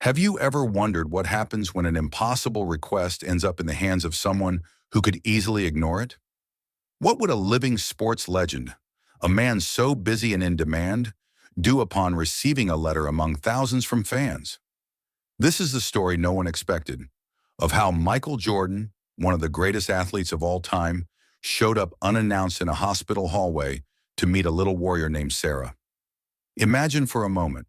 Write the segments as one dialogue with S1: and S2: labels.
S1: Have you ever wondered what happens when an impossible request ends up in the hands of someone who could easily ignore it? What would a living sports legend, a man so busy and in demand, do upon receiving a letter among thousands from fans? This is the story no one expected of how Michael Jordan, one of the greatest athletes of all time, showed up unannounced in a hospital hallway to meet a little warrior named Sarah. Imagine for a moment,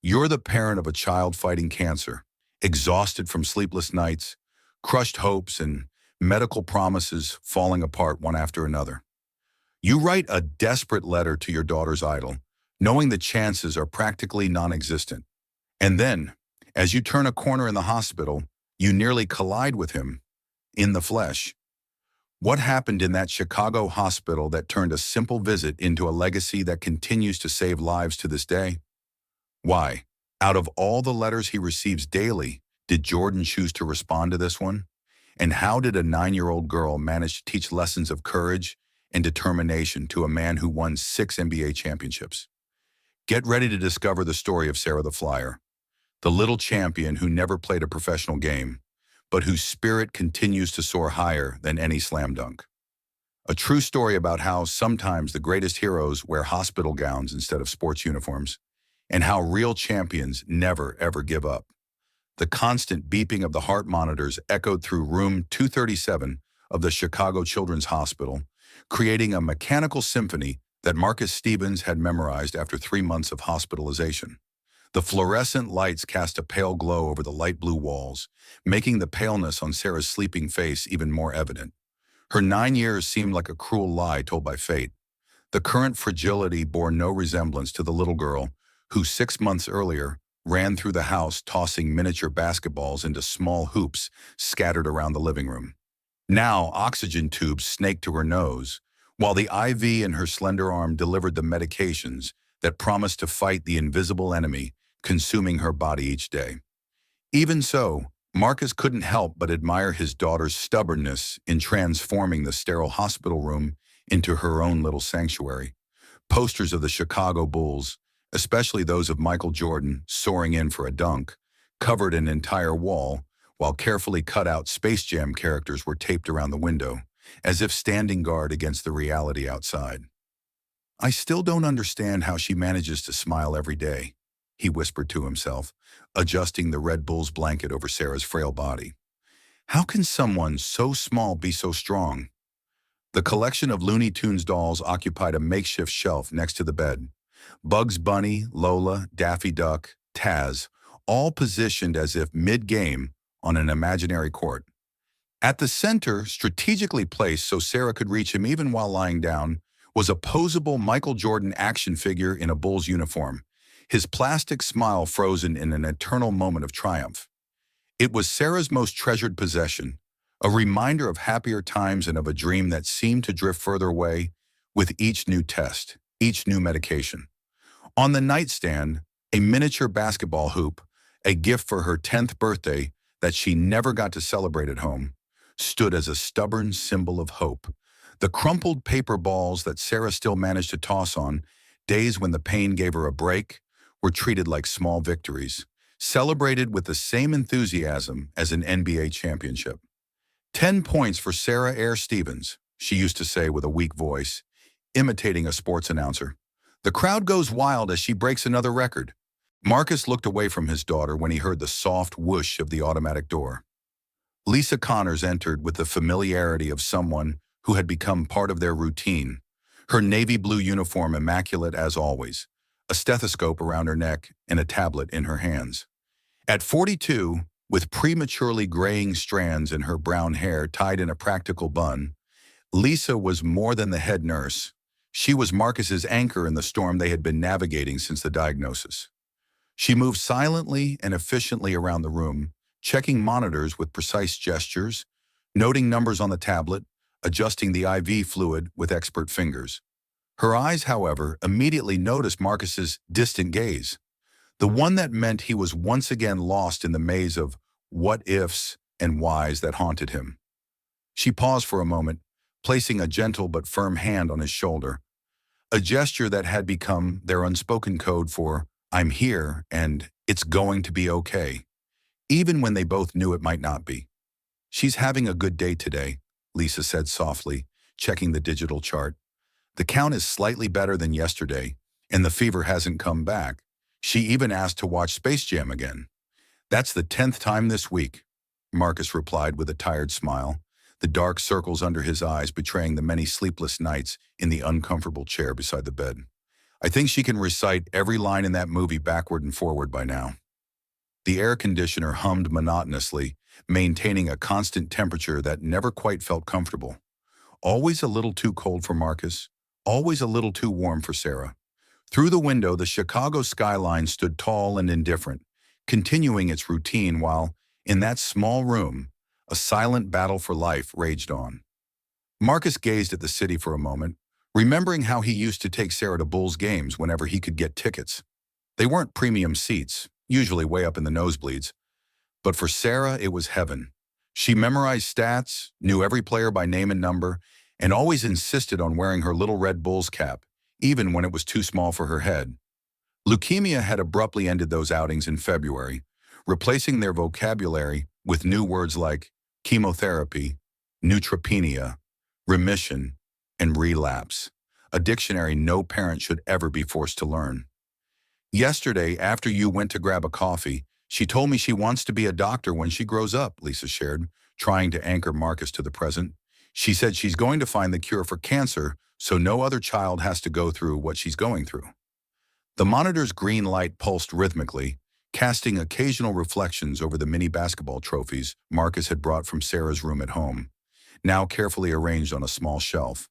S1: you're the parent of a child fighting cancer, exhausted from sleepless nights, crushed hopes, and medical promises falling apart one after another. You write a desperate letter to your daughter's idol, knowing the chances are practically non-existent. And then, as you turn a corner in the hospital, you nearly collide with him, in the flesh. What happened in that Chicago hospital that turned a simple visit into a legacy that continues to save lives to this day? Why, out of all the letters he receives daily, did Jordan choose to respond to this one? And how did a 9-year-old girl manage to teach lessons of courage and determination to a man who won 6 NBA championships? Get ready to discover the story of Sarah the Flyer, the little champion who never played a professional game, but whose spirit continues to soar higher than any slam dunk. A true story about how sometimes the greatest heroes wear hospital gowns instead of sports uniforms, and how real champions never, ever give up. The constant beeping of the heart monitors echoed through room 237 of the Chicago Children's Hospital, creating a mechanical symphony that Marcus Stevens had memorized after 3 months of hospitalization. The fluorescent lights cast a pale glow over the light blue walls, making the paleness on Sarah's sleeping face even more evident. Her 9 years seemed like a cruel lie told by fate. The current fragility bore no resemblance to the little girl who 6 months earlier ran through the house tossing miniature basketballs into small hoops scattered around the living room. Now oxygen tubes snaked to her nose, while the IV in her slender arm delivered the medications that promised to fight the invisible enemy consuming her body each day. Even so, Marcus couldn't help but admire his daughter's stubbornness in transforming the sterile hospital room into her own little sanctuary. Posters of the Chicago Bulls, especially those of Michael Jordan soaring in for a dunk, covered an entire wall, while carefully cut-out Space Jam characters were taped around the window, as if standing guard against the reality outside. "I still don't understand how she manages to smile every day," he whispered to himself, adjusting the Red Bull's blanket over Sarah's frail body. "How can someone so small be so strong?" The collection of Looney Tunes dolls occupied a makeshift shelf next to the bed. Bugs Bunny, Lola, Daffy Duck, Taz, all positioned as if mid-game on an imaginary court. At the center, strategically placed so Sarah could reach him even while lying down, was a posable Michael Jordan action figure in a Bulls uniform, his plastic smile frozen in an eternal moment of triumph. It was Sarah's most treasured possession, a reminder of happier times and of a dream that seemed to drift further away with each new test, each new medication. On the nightstand, a miniature basketball hoop, a gift for her 10th birthday that she never got to celebrate at home, stood as a stubborn symbol of hope. The crumpled paper balls that Sarah still managed to toss on days when the pain gave her a break were treated like small victories, celebrated with the same enthusiasm as an NBA championship. 10 points for Sarah Air Stevens, she used to say with a weak voice, imitating a sports announcer. The crowd goes wild as she breaks another record. Marcus looked away from his daughter when he heard the soft whoosh of the automatic door. Lisa Connors entered with the familiarity of someone who had become part of their routine, her navy blue uniform immaculate as always, a stethoscope around her neck and a tablet in her hands. At 42, with prematurely graying strands in her brown hair tied in a practical bun, Lisa was more than the head nurse. She was Marcus's anchor in the storm they had been navigating since the diagnosis. She moved silently and efficiently around the room, checking monitors with precise gestures, noting numbers on the tablet, adjusting the IV fluid with expert fingers. Her eyes, however, immediately noticed Marcus's distant gaze, the one that meant he was once again lost in the maze of what-ifs and whys that haunted him. She paused for a moment, placing a gentle but firm hand on his shoulder, a gesture that had become their unspoken code for I'm here, and it's going to be okay, even when they both knew it might not be. She's having a good day today, Lisa said softly, checking the digital chart. The count is slightly better than yesterday, and the fever hasn't come back. She even asked to watch Space Jam again. That's the 10th time this week, Marcus replied with a tired smile, the dark circles under his eyes betraying the many sleepless nights in the uncomfortable chair beside the bed. I think she can recite every line in that movie backward and forward by now. The air conditioner hummed monotonously, maintaining a constant temperature that never quite felt comfortable. Always a little too cold for Marcus, always a little too warm for Sarah. Through the window, the Chicago skyline stood tall and indifferent, continuing its routine while, in that small room, a silent battle for life raged on. Marcus gazed at the city for a moment, remembering how he used to take Sarah to Bulls games whenever he could get tickets. They weren't premium seats, usually way up in the nosebleeds, but for Sarah, it was heaven. She memorized stats, knew every player by name and number, and always insisted on wearing her little red Bulls cap, even when it was too small for her head. Leukemia had abruptly ended those outings in February, replacing their vocabulary with new words like chemotherapy, neutropenia, remission, and relapse, a dictionary no parent should ever be forced to learn. Yesterday, after you went to grab a coffee, she told me she wants to be a doctor when she grows up, Lisa shared, trying to anchor Marcus to the present. She said she's going to find the cure for cancer so no other child has to go through what she's going through. The monitor's green light pulsed rhythmically, casting occasional reflections over the mini basketball trophies Marcus had brought from Sarah's room at home, now carefully arranged on a small shelf.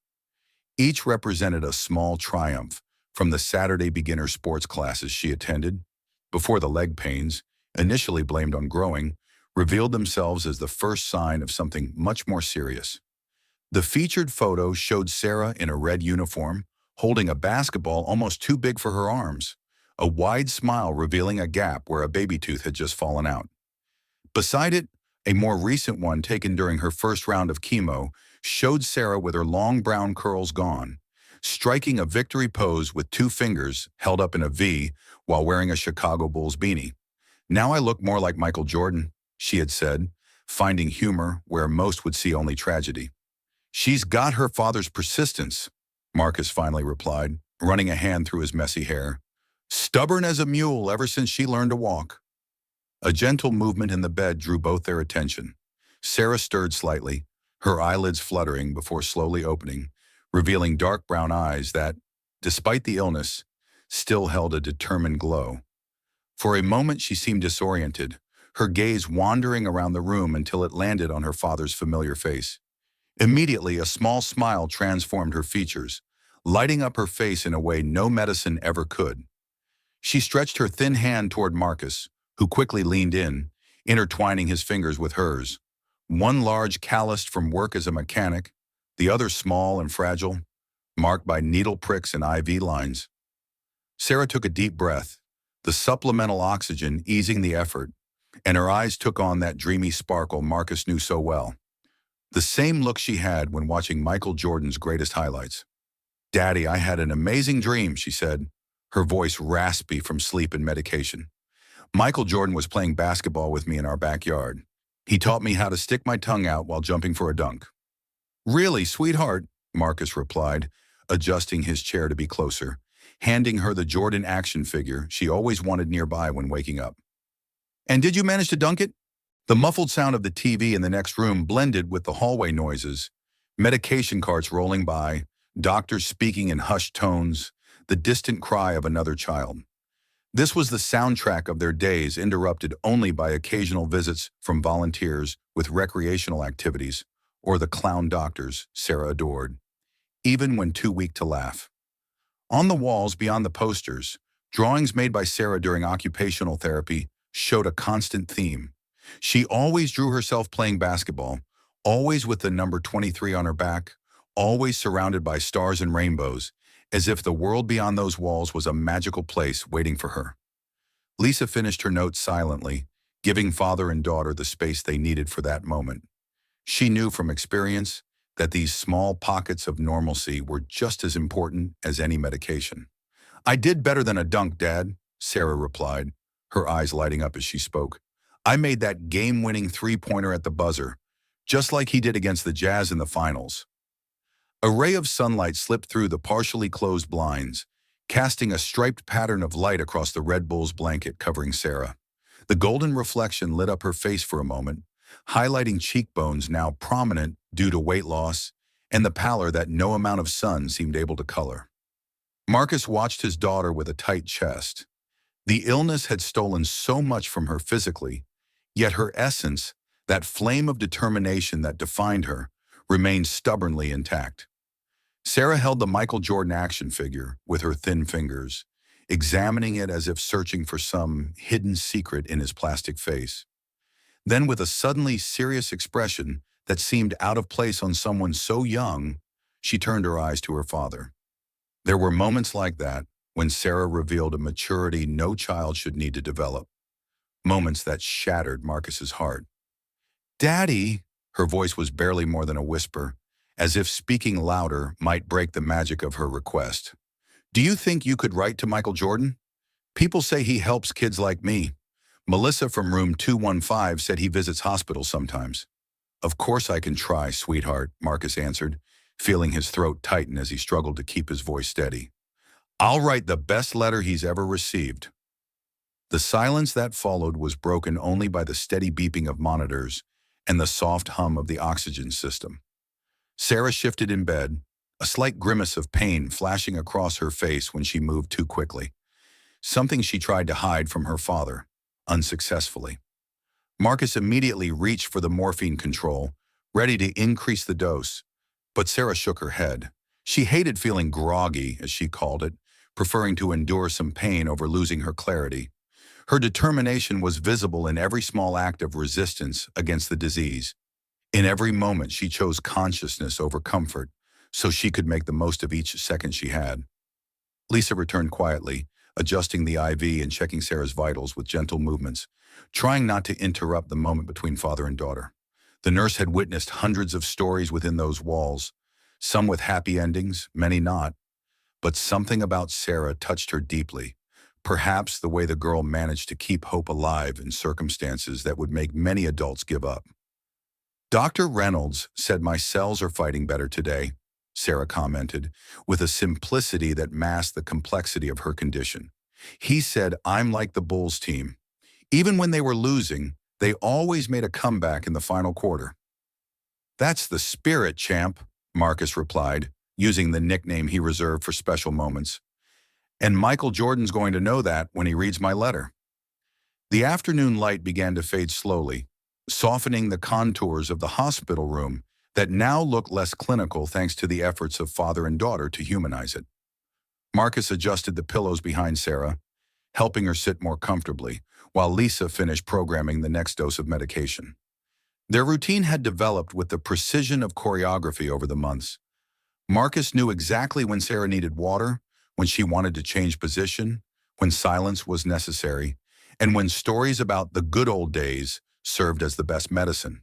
S1: Each represented a small triumph from the Saturday beginner sports classes she attended, before the leg pains, initially blamed on growing, revealed themselves as the first sign of something much more serious. The featured photo showed Sarah in a red uniform, holding a basketball almost too big for her arms, a wide smile revealing a gap where a baby tooth had just fallen out. Beside it, a more recent one taken during her first round of chemo showed Sarah with her long brown curls gone, striking a victory pose with two fingers held up in a V while wearing a Chicago Bulls beanie. Now I look more like Michael Jordan, she had said, finding humor where most would see only tragedy. She's got her father's persistence, Marcus finally replied, running a hand through his messy hair. Stubborn as a mule ever since she learned to walk. A gentle movement in the bed drew both their attention. Sarah stirred slightly, her eyelids fluttering before slowly opening, revealing dark brown eyes that, despite the illness, still held a determined glow. For a moment she seemed disoriented, her gaze wandering around the room until it landed on her father's familiar face. Immediately, a small smile transformed her features, lighting up her face in a way no medicine ever could. She stretched her thin hand toward Marcus, who quickly leaned in, intertwining his fingers with hers, one large calloused from work as a mechanic, the other small and fragile, marked by needle pricks and IV lines. Sarah took a deep breath, the supplemental oxygen easing the effort, and her eyes took on that dreamy sparkle Marcus knew so well. The same look she had when watching Michael Jordan's greatest highlights. Daddy, I had an amazing dream, she said, her voice raspy from sleep and medication. Michael Jordan was playing basketball with me in our backyard. He taught me how to stick my tongue out while jumping for a dunk. Really, sweetheart, Marcus replied, adjusting his chair to be closer, handing her the Jordan action figure she always wanted nearby when waking up. And did you manage to dunk it? The muffled sound of the TV in the next room blended with the hallway noises, medication carts rolling by, doctors speaking in hushed tones, the distant cry of another child. This was the soundtrack of their days, interrupted only by occasional visits from volunteers with recreational activities, or the clown doctors Sarah adored, even when too weak to laugh. On the walls beyond the posters, drawings made by Sarah during occupational therapy showed a constant theme. She always drew herself playing basketball, always with the number 23 on her back, always surrounded by stars and rainbows, as if the world beyond those walls was a magical place waiting for her. Lisa finished her notes silently, giving father and daughter the space they needed for that moment. She knew from experience that these small pockets of normalcy were just as important as any medication. I did better than a dunk, Dad, Sarah replied, her eyes lighting up as she spoke. I made that game-winning three-pointer at the buzzer, just like he did against the Jazz in the finals. A ray of sunlight slipped through the partially closed blinds, casting a striped pattern of light across the Red Bulls blanket covering Sarah. The golden reflection lit up her face for a moment, highlighting cheekbones now prominent due to weight loss and the pallor that no amount of sun seemed able to color. Marcus watched his daughter with a tight chest. The illness had stolen so much from her physically, yet her essence, that flame of determination that defined her, remained stubbornly intact. Sarah held the Michael Jordan action figure with her thin fingers, examining it as if searching for some hidden secret in his plastic face. Then, with a suddenly serious expression that seemed out of place on someone so young, she turned her eyes to her father. There were moments like that when Sarah revealed a maturity no child should need to develop, moments that shattered Marcus's heart. "Daddy," her voice was barely more than a whisper, as if speaking louder might break the magic of her request. "Do you think you could write to Michael Jordan? People say he helps kids like me. Melissa from room 215 said he visits hospitals sometimes." "Of course I can try, sweetheart," Marcus answered, feeling his throat tighten as he struggled to keep his voice steady. "I'll write the best letter he's ever received." The silence that followed was broken only by the steady beeping of monitors and the soft hum of the oxygen system. Sarah shifted in bed, a slight grimace of pain flashing across her face when she moved too quickly, something she tried to hide from her father, unsuccessfully. Marcus immediately reached for the morphine control, ready to increase the dose, but Sarah shook her head. She hated feeling groggy, as she called it, preferring to endure some pain over losing her clarity. Her determination was visible in every small act of resistance against the disease. In every moment, she chose consciousness over comfort, so she could make the most of each second she had. Lisa returned quietly, adjusting the IV and checking Sarah's vitals with gentle movements, trying not to interrupt the moment between father and daughter. The nurse had witnessed hundreds of stories within those walls, some with happy endings, many not. But something about Sarah touched her deeply, perhaps the way the girl managed to keep hope alive in circumstances that would make many adults give up. "Dr. Reynolds said my cells are fighting better today," Sarah commented, with a simplicity that masked the complexity of her condition. "He said I'm like the Bulls team. Even when they were losing, they always made a comeback in the final quarter." "That's the spirit, champ," Marcus replied, using the nickname he reserved for special moments. "And Michael Jordan's going to know that when he reads my letter." The afternoon light began to fade slowly, softening the contours of the hospital room that now looked less clinical thanks to the efforts of father and daughter to humanize it. Marcus adjusted the pillows behind Sarah, helping her sit more comfortably, while Lisa finished programming the next dose of medication. Their routine had developed with the precision of choreography over the months. Marcus knew exactly when Sarah needed water, when she wanted to change position, when silence was necessary, and when stories about the good old days served as the best medicine.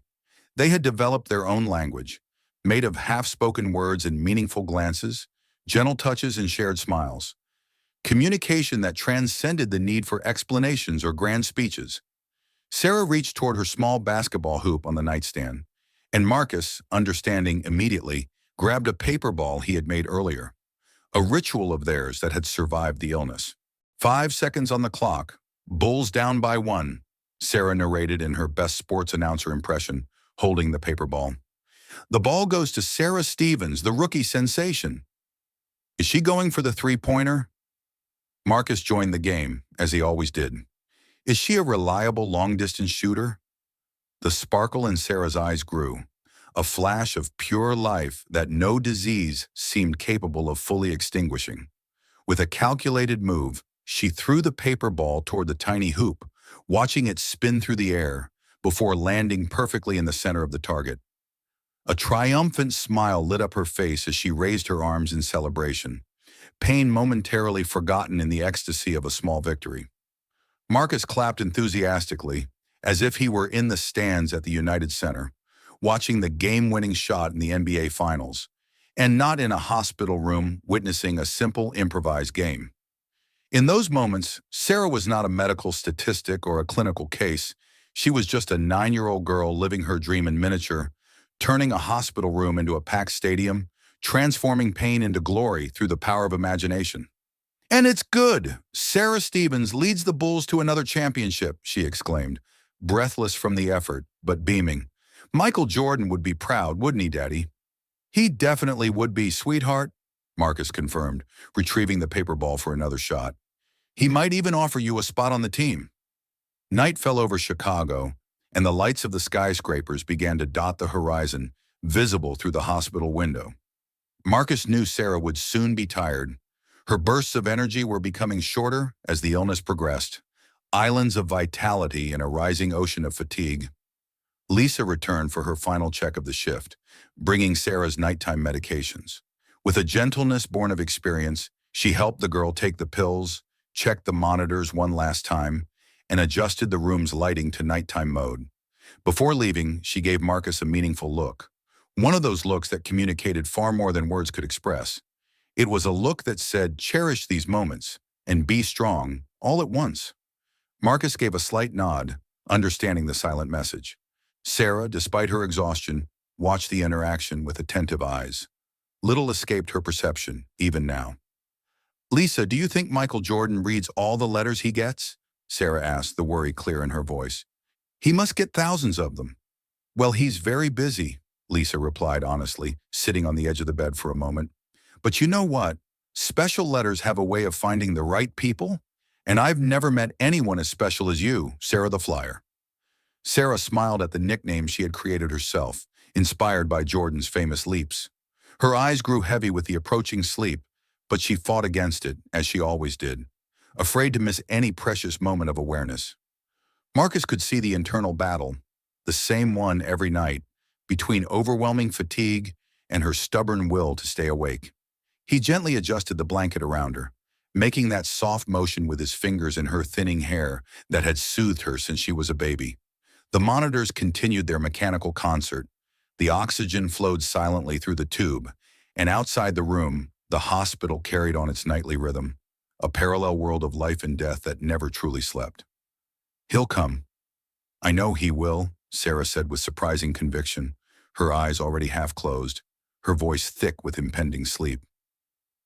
S1: They had developed their own language, made of half-spoken words and meaningful glances, gentle touches and shared smiles. Communication that transcended the need for explanations or grand speeches. Sarah reached toward her small basketball hoop on the nightstand, and Marcus, understanding immediately, grabbed a paper ball he had made earlier, a ritual of theirs that had survived the illness. 5 seconds on the clock, Bulls down by 1, Sarah narrated in her best sports announcer impression, holding the paper ball. "The ball goes to Sarah Stevens, the rookie sensation. Is she going for the three-pointer?" Marcus joined the game, as he always did. "Is she a reliable long-distance shooter?" The sparkle in Sarah's eyes grew, a flash of pure life that no disease seemed capable of fully extinguishing. With a calculated move, she threw the paper ball toward the tiny hoop, watching it spin through the air before landing perfectly in the center of the target. A triumphant smile lit up her face as she raised her arms in celebration, pain momentarily forgotten in the ecstasy of a small victory. Marcus clapped enthusiastically, as if he were in the stands at the United Center, watching the game-winning shot in the NBA Finals, and not in a hospital room witnessing a simple improvised game. In those moments, Sarah was not a medical statistic or a clinical case. She was just a 9-year-old girl living her dream in miniature, turning a hospital room into a packed stadium, transforming pain into glory through the power of imagination. And it's good. Sarah Stevens leads the Bulls to another championship, she exclaimed, breathless from the effort, but beaming. Michael Jordan would be proud, wouldn't he, Daddy? He definitely would be, sweetheart, Marcus confirmed, retrieving the paper ball for another shot. He might even offer you a spot on the team. Night fell over Chicago, and the lights of the skyscrapers began to dot the horizon, visible through the hospital window. Marcus knew Sarah would soon be tired. Her bursts of energy were becoming shorter as the illness progressed, islands of vitality in a rising ocean of fatigue. Lisa returned for her final check of the shift, bringing Sarah's nighttime medications. With a gentleness born of experience, she helped the girl take the pills, checked the monitors one last time, and adjusted the room's lighting to nighttime mode. Before leaving, she gave Marcus a meaningful look. One of those looks that communicated far more than words could express. It was a look that said, cherish these moments and be strong all at once. Marcus gave a slight nod, understanding the silent message. Sarah, despite her exhaustion, watched the interaction with attentive eyes. Little escaped her perception, even now. Lisa, do you think Michael Jordan reads all the letters he gets? Sarah asked, the worry clear in her voice. He must get thousands of them. Well, he's very busy, Lisa replied honestly, sitting on the edge of the bed for a moment. But you know what? Special letters have a way of finding the right people, and I've never met anyone as special as you, Sarah the Flyer. Sarah smiled at the nickname she had created herself, inspired by Jordan's famous leaps. Her eyes grew heavy with the approaching sleep, but she fought against it, as she always did, afraid to miss any precious moment of awareness. Marcus could see the internal battle, the same one every night, between overwhelming fatigue and her stubborn will to stay awake. He gently adjusted the blanket around her, making that soft motion with his fingers in her thinning hair that had soothed her since she was a baby. The monitors continued their mechanical concert. The oxygen flowed silently through the tube, and outside the room, the hospital carried on its nightly rhythm, a parallel world of life and death that never truly slept. He'll come. I know he will, Sarah said with surprising conviction, her eyes already half closed, her voice thick with impending sleep.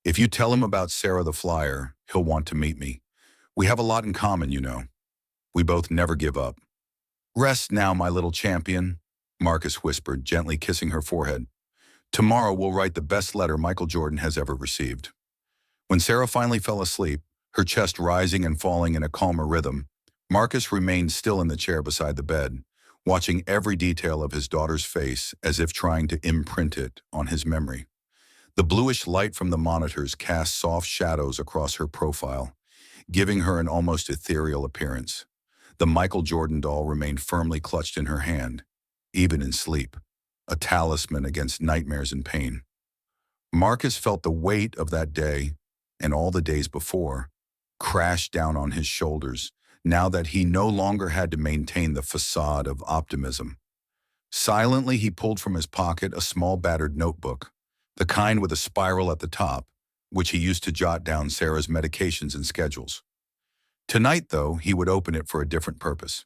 S1: If you tell him about Sarah the Flyer, he'll want to meet me. We have a lot in common, you know. We both never give up. Rest now, my little champion, Marcus whispered, gently kissing her forehead. Tomorrow we'll write the best letter Michael Jordan has ever received. When Sarah finally fell asleep, her chest rising and falling in a calmer rhythm, Marcus remained still in the chair beside the bed, watching every detail of his daughter's face as if trying to imprint it on his memory. The bluish light from the monitors cast soft shadows across her profile, giving her an almost ethereal appearance. The Michael Jordan doll remained firmly clutched in her hand, even in sleep, a talisman against nightmares and pain. Marcus felt the weight of that day, and all the days before, crash down on his shoulders, now that he no longer had to maintain the facade of optimism. Silently, he pulled from his pocket a small battered notebook, the kind with a spiral at the top, which he used to jot down Sarah's medications and schedules. Tonight, though, he would open it for a different purpose.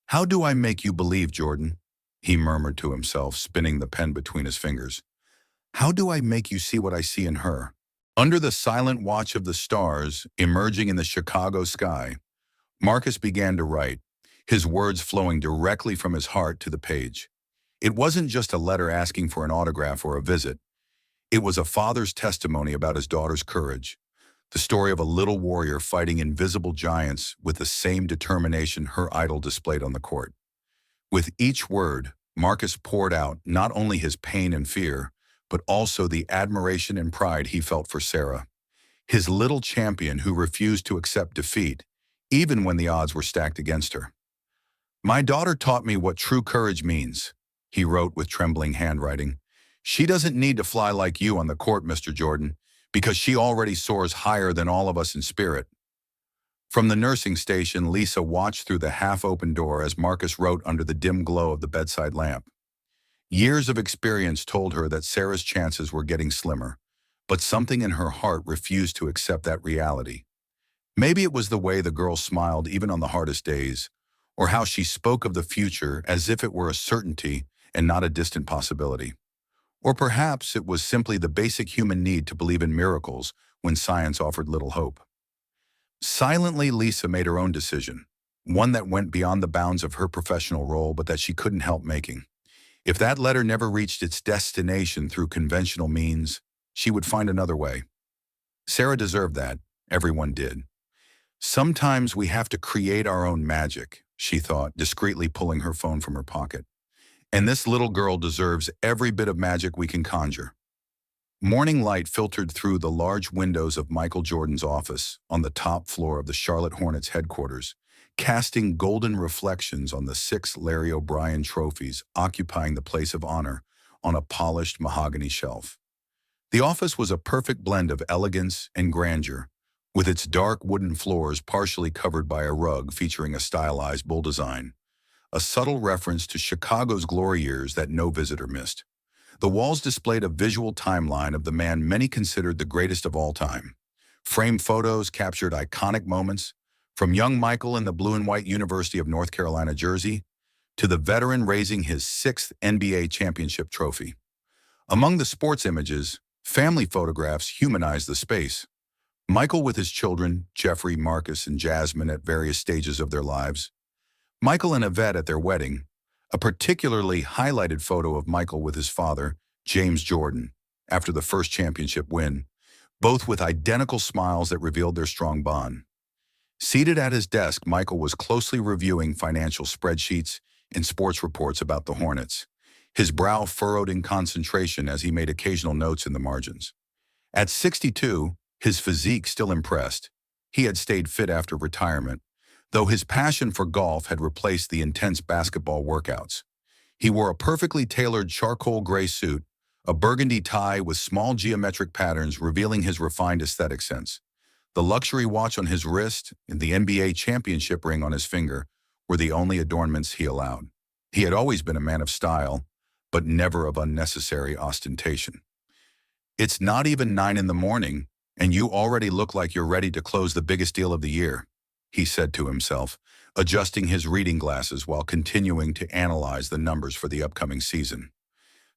S1: How do I make you believe, Jordan? He murmured to himself, spinning the pen between his fingers. How do I make you see what I see in her? Under the silent watch of the stars emerging in the Chicago sky, Marcus began to write, his words flowing directly from his heart to the page. It wasn't just a letter asking for an autograph or a visit. It was a father's testimony about his daughter's courage, the story of a little warrior fighting invisible giants with the same determination her idol displayed on the court. With each word, Marcus poured out not only his pain and fear, but also the admiration and pride he felt for Sarah, his little champion who refused to accept defeat, even when the odds were stacked against her. My daughter taught me what true courage means, he wrote with trembling handwriting. She doesn't need to fly like you on the court, Mr. Jordan, because she already soars higher than all of us in spirit. From the nursing station, Lisa watched through the half-open door as Marcus wrote under the dim glow of the bedside lamp. Years of experience told her that Sarah's chances were getting slimmer, but something in her heart refused to accept that reality. Maybe it was the way the girl smiled even on the hardest days, or how she spoke of the future as if it were a certainty and not a distant possibility. Or perhaps it was simply the basic human need to believe in miracles when science offered little hope. Silently, Lisa made her own decision, one that went beyond the bounds of her professional role but that she couldn't help making. If that letter never reached its destination through conventional means, she would find another way. Sarah deserved that. Everyone did. Sometimes we have to create our own magic, she thought, discreetly pulling her phone from her pocket. And this little girl deserves every bit of magic we can conjure. Morning light filtered through the large windows of Michael Jordan's office on the top floor of the Charlotte Hornets headquarters, casting golden reflections on the 6 Larry O'Brien trophies occupying the place of honor on a polished mahogany shelf. The office was a perfect blend of elegance and grandeur, with its dark wooden floors partially covered by a rug featuring a stylized bull design, a subtle reference to Chicago's glory years that no visitor missed. The walls displayed a visual timeline of the man many considered the greatest of all time. Framed photos captured iconic moments, from young Michael in the blue and white University of North Carolina jersey to the veteran raising his 6th NBA championship trophy. Among the sports images, family photographs humanized the space. Michael with his children, Jeffrey, Marcus, and Jasmine at various stages of their lives. Michael and Yvette at their wedding. A particularly highlighted photo of Michael with his father, James Jordan, after the first championship win, both with identical smiles that revealed their strong bond. Seated at his desk, Michael was closely reviewing financial spreadsheets and sports reports about the Hornets, his brow furrowed in concentration as he made occasional notes in the margins. At 62, his physique still impressed. He had stayed fit after retirement, though his passion for golf had replaced the intense basketball workouts. He wore a perfectly tailored charcoal gray suit, a burgundy tie with small geometric patterns revealing his refined aesthetic sense. The luxury watch on his wrist and the NBA championship ring on his finger were the only adornments he allowed. He had always been a man of style, but never of unnecessary ostentation. "It's not even 9 in the morning, and you already look like you're ready to close the biggest deal of the year," he said to himself, adjusting his reading glasses while continuing to analyze the numbers for the upcoming season.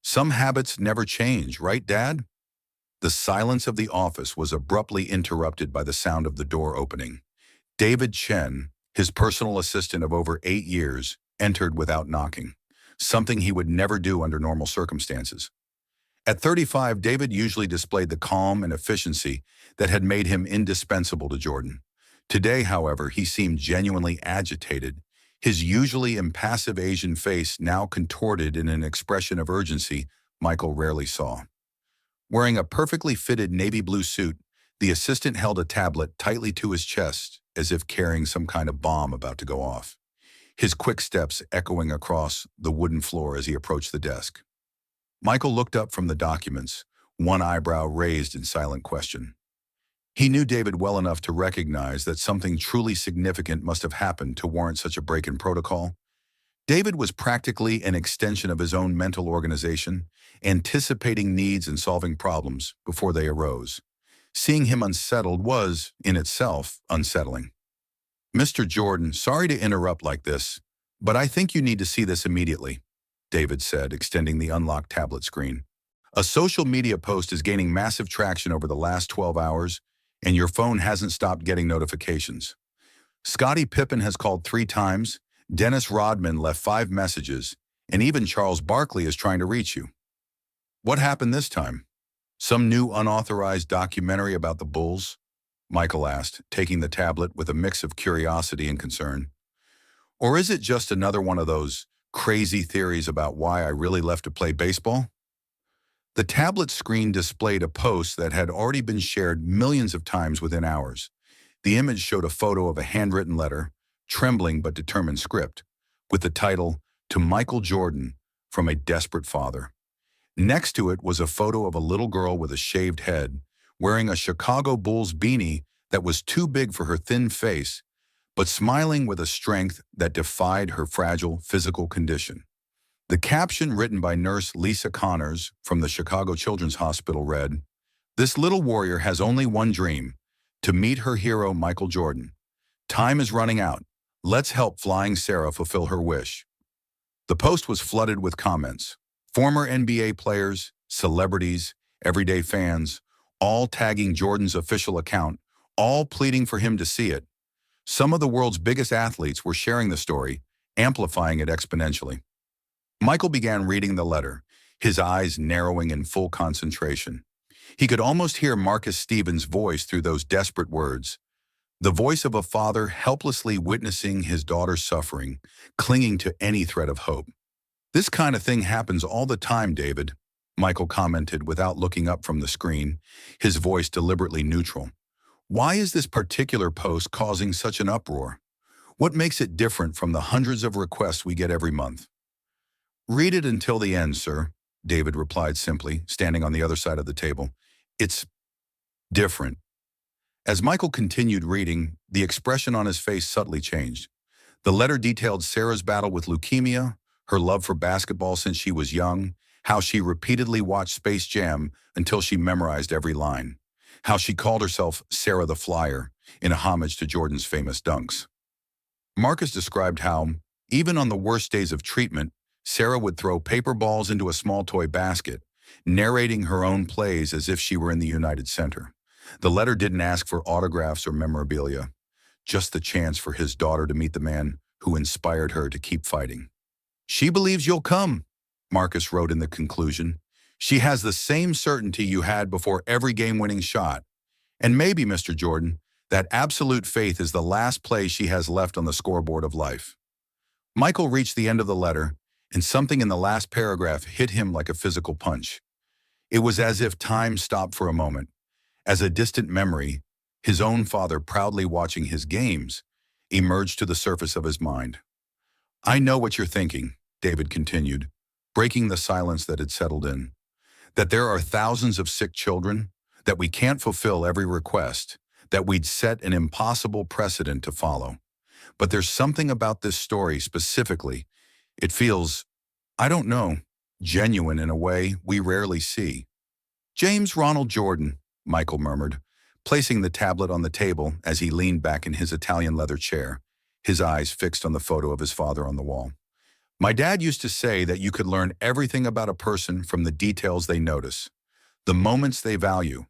S1: Some habits never change, right, Dad? The silence of the office was abruptly interrupted by the sound of the door opening. David Chen, his personal assistant of over 8 years, entered without knocking, something he would never do under normal circumstances. At 35, David usually displayed the calm and efficiency that had made him indispensable to Jordan. Today, however, he seemed genuinely agitated, his usually impassive Asian face now contorted in an expression of urgency Michael rarely saw. Wearing a perfectly fitted navy blue suit, the assistant held a tablet tightly to his chest as if carrying some kind of bomb about to go off, his quick steps echoing across the wooden floor as he approached the desk. Michael looked up from the documents, one eyebrow raised in silent question. He knew David well enough to recognize that something truly significant must have happened to warrant such a break in protocol. David was practically an extension of his own mental organization, anticipating needs and solving problems before they arose. Seeing him unsettled was, in itself, unsettling. "Mr. Jordan, sorry to interrupt like this, but I think you need to see this immediately," David said, extending the unlocked tablet screen. "A social media post is gaining massive traction over the last 12 hours, and your phone hasn't stopped getting notifications. Scottie Pippen has called 3 times, Dennis Rodman left 5 messages, and even Charles Barkley is trying to reach you." "What happened this time? Some new unauthorized documentary about the Bulls?" Michael asked, taking the tablet with a mix of curiosity and concern. "Or is it just another one of those crazy theories about why I really left to play baseball?" The tablet screen displayed a post that had already been shared millions of times within hours. The image showed a photo of a handwritten letter, trembling but determined script, with the title, "To Michael Jordan, from a Desperate Father." Next to it was a photo of a little girl with a shaved head, wearing a Chicago Bulls beanie that was too big for her thin face, but smiling with a strength that defied her fragile physical condition. The caption, written by nurse Lisa Connors from the Chicago Children's Hospital, read, "This little warrior has only one dream, To meet her hero, Michael Jordan. Time is running out. Let's help Flying Sarah fulfill her wish. The post was flooded with comments. Former NBA players, celebrities, everyday fans, all tagging Jordan's official account, all pleading for him to see it. Some of the world's biggest athletes were sharing the story, amplifying it exponentially. Michael began reading the letter, his eyes narrowing in full concentration. He could almost hear Marcus Stevens' voice through those desperate words, the voice of a father helplessly witnessing his daughter's suffering, clinging to any thread of hope. "This kind of thing happens all the time, David," Michael commented without looking up from the screen, his voice deliberately neutral. "Why is this particular post causing such an uproar? What makes it different from the hundreds of requests we get every month?" "Read it until the end, sir," David replied simply, standing on the other side of the table. "It's different." As Michael continued reading, the expression on his face subtly changed. The letter detailed Sarah's battle with leukemia, her love for basketball since she was young, how she repeatedly watched Space Jam until she memorized every line, how she called herself Sarah the Flyer, in homage to Jordan's famous dunks. Marcus described how, even on the worst days of treatment, Sarah would throw paper balls into a small toy basket, narrating her own plays as if she were in the United Center. The letter didn't ask for autographs or memorabilia, just the chance for his daughter to meet the man who inspired her to keep fighting. "She believes you'll come," Marcus wrote in the conclusion. "She has the same certainty you had before every game-winning shot. And maybe, Mr. Jordan, that absolute faith is the last play she has left on the scoreboard of life." Michael reached the end of the letter, and something in the last paragraph hit him like a physical punch. It was as if time stopped for a moment. As a distant memory, his own father proudly watching his games, emerged to the surface of his mind. "I know what you're thinking," David continued, breaking the silence that had settled in. "That there are thousands of sick children, that we can't fulfill every request, that we'd set an impossible precedent to follow. But there's something about this story specifically. It feels, I don't know, genuine in a way we rarely see." "James Ronald Jordan," Michael murmured, placing the tablet on the table as he leaned back in his Italian leather chair, his eyes fixed on the photo of his father on the wall. "My dad used to say that you could learn everything about a person from the details they notice, the moments they value.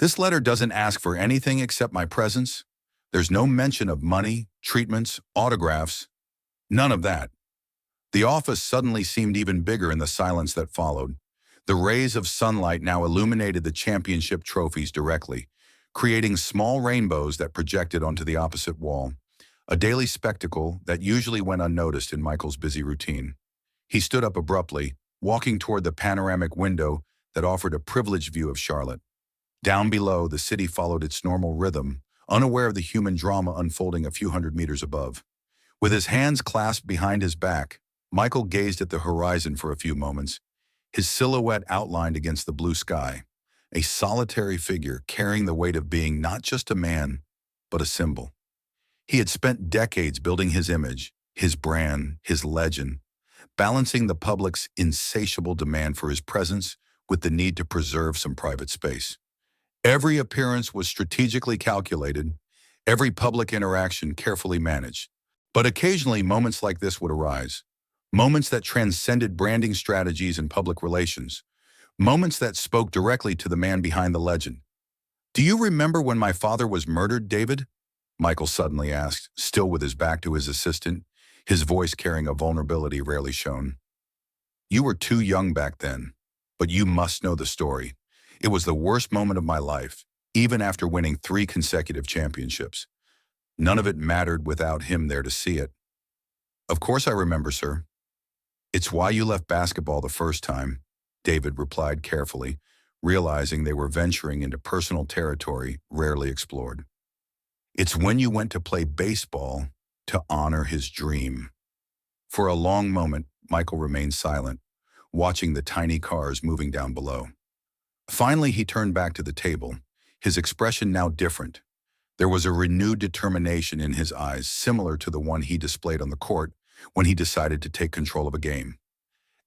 S1: This letter doesn't ask for anything except my presence. There's no mention of money, treatments, autographs. None of that." The office suddenly seemed even bigger in the silence that followed. The rays of sunlight now illuminated the championship trophies directly, creating small rainbows that projected onto the opposite wall, a daily spectacle that usually went unnoticed in Michael's busy routine. He stood up abruptly, walking toward the panoramic window that offered a privileged view of Charlotte. Down below, the city followed its normal rhythm, unaware of the human drama unfolding a few hundred meters above. With his hands clasped behind his back, Michael gazed at the horizon for a few moments, his silhouette outlined against the blue sky, a solitary figure carrying the weight of being not just a man, but a symbol. He had spent decades building his image, his brand, his legend, balancing the public's insatiable demand for his presence with the need to preserve some private space. Every appearance was strategically calculated, every public interaction carefully managed. But occasionally moments like this would arise. Moments that transcended branding strategies and public relations. Moments that spoke directly to the man behind the legend. "Do you remember when my father was murdered, David?" Michael suddenly asked, still with his back to his assistant, his voice carrying a vulnerability rarely shown. "You were too young back then, but you must know the story. It was the worst moment of my life, even after winning 3 consecutive championships. None of it mattered without him there to see it." "Of course I remember, sir." "It's why you left basketball the first time," David replied carefully, realizing they were venturing into personal territory rarely explored. "It's when you went to play baseball to honor his dream." For a long moment, Michael remained silent, watching the tiny cars moving down below. Finally, he turned back to the table, his expression now different. There was a renewed determination in his eyes, similar to the one he displayed on the court when he decided to take control of a game.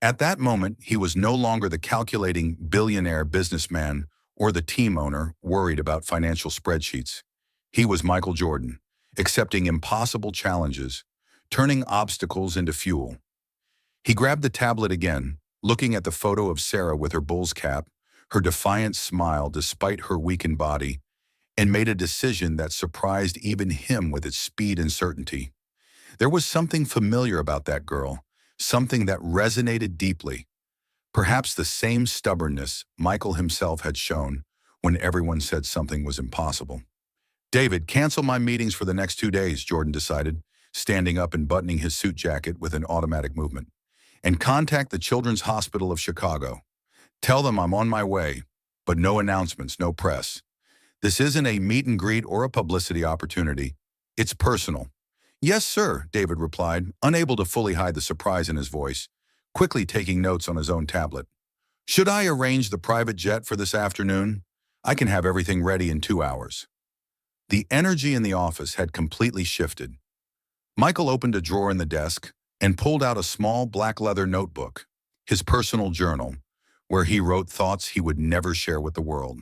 S1: At that moment, he was no longer the calculating billionaire businessman or the team owner worried about financial spreadsheets. He was Michael Jordan, accepting impossible challenges, turning obstacles into fuel. He grabbed the tablet again, looking at the photo of Sarah with her Bulls cap, her defiant smile despite her weakened body, and made a decision that surprised even him with its speed and certainty. There was something familiar about that girl, something that resonated deeply. Perhaps the same stubbornness Michael himself had shown when everyone said something was impossible. "David, cancel my meetings for the next 2 days," Jordan decided, standing up and buttoning his suit jacket with an automatic movement. "And contact the Children's Hospital of Chicago. Tell them I'm on my way, but no announcements, no press. This isn't a meet and greet or a publicity opportunity. It's personal." "Yes, sir," David replied, unable to fully hide the surprise in his voice, quickly taking notes on his own tablet. "Should I arrange the private jet for this afternoon? I can have everything ready in 2 hours." The energy in the office had completely shifted. Michael opened a drawer in the desk and pulled out a small black leather notebook, his personal journal, where he wrote thoughts he would never share with the world.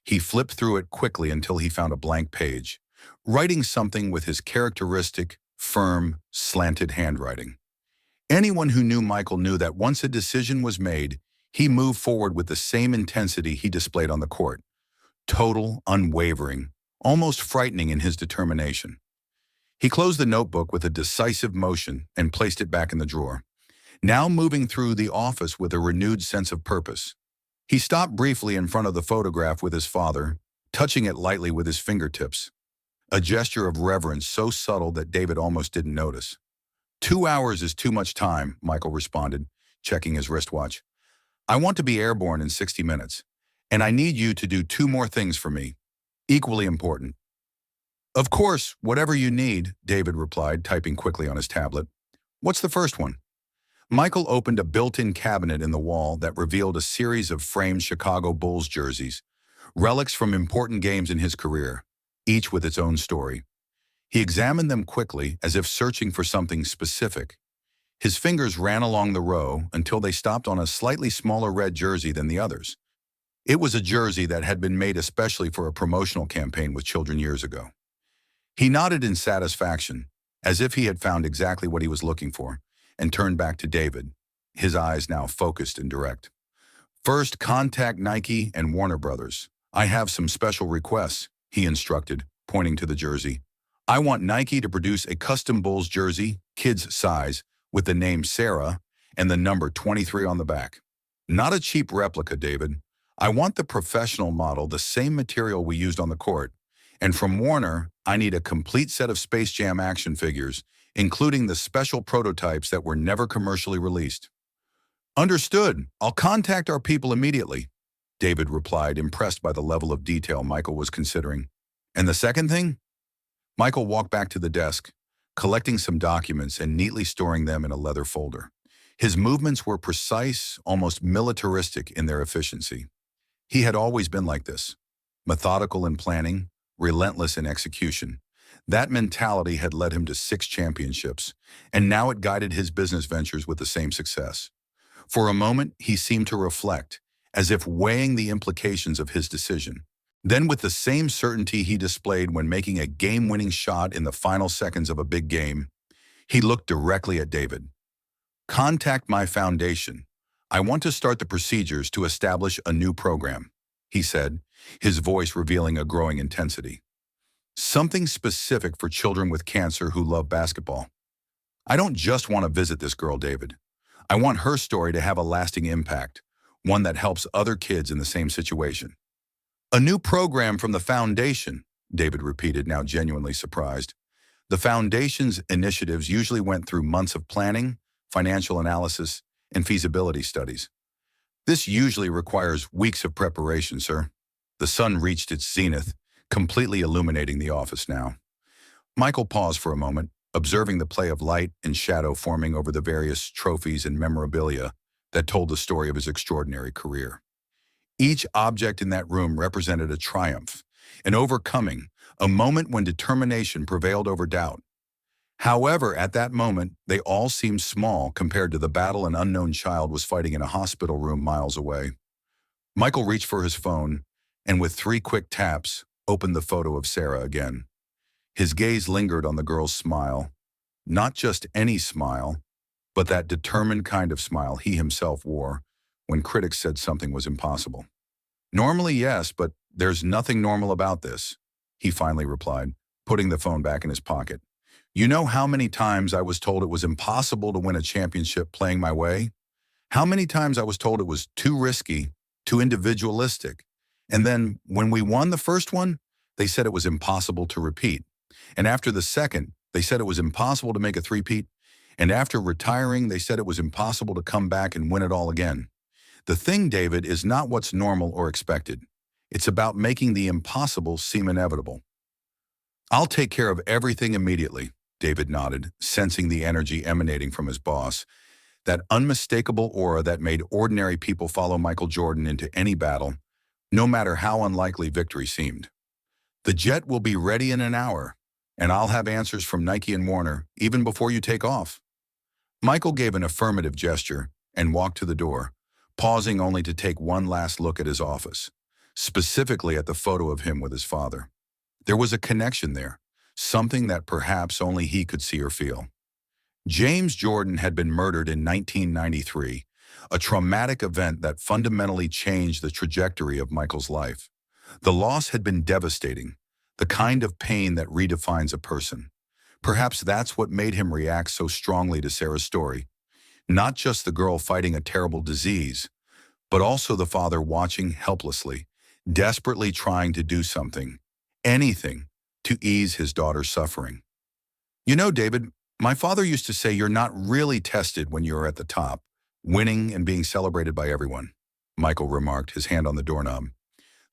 S1: He flipped through it quickly until he found a blank page, writing something with his characteristic, firm, slanted handwriting. Anyone who knew Michael knew that once a decision was made, he moved forward with the same intensity he displayed on the court. Total, unwavering, almost frightening in his determination. He closed the notebook with a decisive motion and placed it back in the drawer, now moving through the office with a renewed sense of purpose. He stopped briefly in front of the photograph with his father, touching it lightly with his fingertips, a gesture of reverence so subtle that David almost didn't notice. 2 hours is too much time," Michael responded, checking his wristwatch. "I want to be airborne in 60 minutes, and I need you to do 2 more things for me, equally important." "Of course, whatever you need," David replied, typing quickly on his tablet. "What's the first one?" Michael opened a built-in cabinet in the wall that revealed a series of framed Chicago Bulls jerseys, relics from important games in his career, each with its own story. He examined them quickly, as if searching for something specific. His fingers ran along the row until they stopped on a slightly smaller red jersey than the others. It was a jersey that had been made especially for a promotional campaign with children years ago. He nodded in satisfaction, as if he had found exactly what he was looking for, and turned back to David, his eyes now focused and direct. "First, contact Nike and Warner Brothers. I have some special requests," he instructed, pointing to the jersey. "I want Nike to produce a custom Bulls jersey, kids size, with the name Sarah and the number 23 on the back. Not a cheap replica, David. I want the professional model, the same material we used on the court. And from Warner, I need a complete set of Space Jam action figures, including the special prototypes that were never commercially released." "Understood. I'll contact our people immediately," David replied, impressed by the level of detail Michael was considering. "And the second thing?" Michael walked back to the desk, collecting some documents and neatly storing them in a leather folder. His movements were precise, almost militaristic in their efficiency. He had always been like this, methodical in planning, relentless in execution. That mentality had led him to 6 championships, and now it guided his business ventures with the same success. For a moment, he seemed to reflect, as if weighing the implications of his decision. Then, with the same certainty he displayed when making a game-winning shot in the final seconds of a big game, he looked directly at David. "Contact my foundation. I want to start the procedures to establish a new program," he said, his voice revealing a growing intensity. "Something specific for children with cancer who love basketball. I don't just want to visit this girl, David. I want her story to have a lasting impact, one that helps other kids in the same situation." "A new program from the foundation," David repeated, now genuinely surprised. The foundation's initiatives usually went through months of planning, financial analysis, and feasibility studies. "This usually requires weeks of preparation, sir." The sun reached its zenith, completely illuminating the office now. Michael paused for a moment, observing the play of light and shadow forming over the various trophies and memorabilia that told the story of his extraordinary career. Each object in that room represented a triumph, an overcoming, a moment when determination prevailed over doubt. However, at that moment, they all seemed small compared to the battle an unknown child was fighting in a hospital room miles away. Michael reached for his phone, and with 3 quick taps, opened the photo of Sarah again. His gaze lingered on the girl's smile, not just any smile, but that determined kind of smile he himself wore when critics said something was impossible. Normally, yes, but there's nothing normal about this, he finally replied, putting the phone back in his pocket. You know how many times I was told it was impossible to win a championship playing my way? How many times I was told it was too risky, too individualistic? And then when we won the first one, they said it was impossible to repeat. And after the second, they said it was impossible to make a three-peat. And after retiring, they said it was impossible to come back and win it all again. The thing, David, is not what's normal or expected. It's about making the impossible seem inevitable. I'll take care of everything immediately, David nodded, sensing the energy emanating from his boss, that unmistakable aura that made ordinary people follow Michael Jordan into any battle, no matter how unlikely victory seemed. The jet will be ready in an hour, and I'll have answers from Nike and Warner even before you take off. Michael gave an affirmative gesture and walked to the door, pausing only to take one last look at his office, specifically at the photo of him with his father. There was a connection there, something that perhaps only he could see or feel. James Jordan had been murdered in 1993, a traumatic event that fundamentally changed the trajectory of Michael's life. The loss had been devastating, the kind of pain that redefines a person. Perhaps that's what made him react so strongly to Sarah's story. Not just the girl fighting a terrible disease, but also the father watching helplessly, desperately trying to do something, anything, to ease his daughter's suffering. You know, David, my father used to say you're not really tested when you're at the top, winning and being celebrated by everyone, Michael remarked, his hand on the doorknob.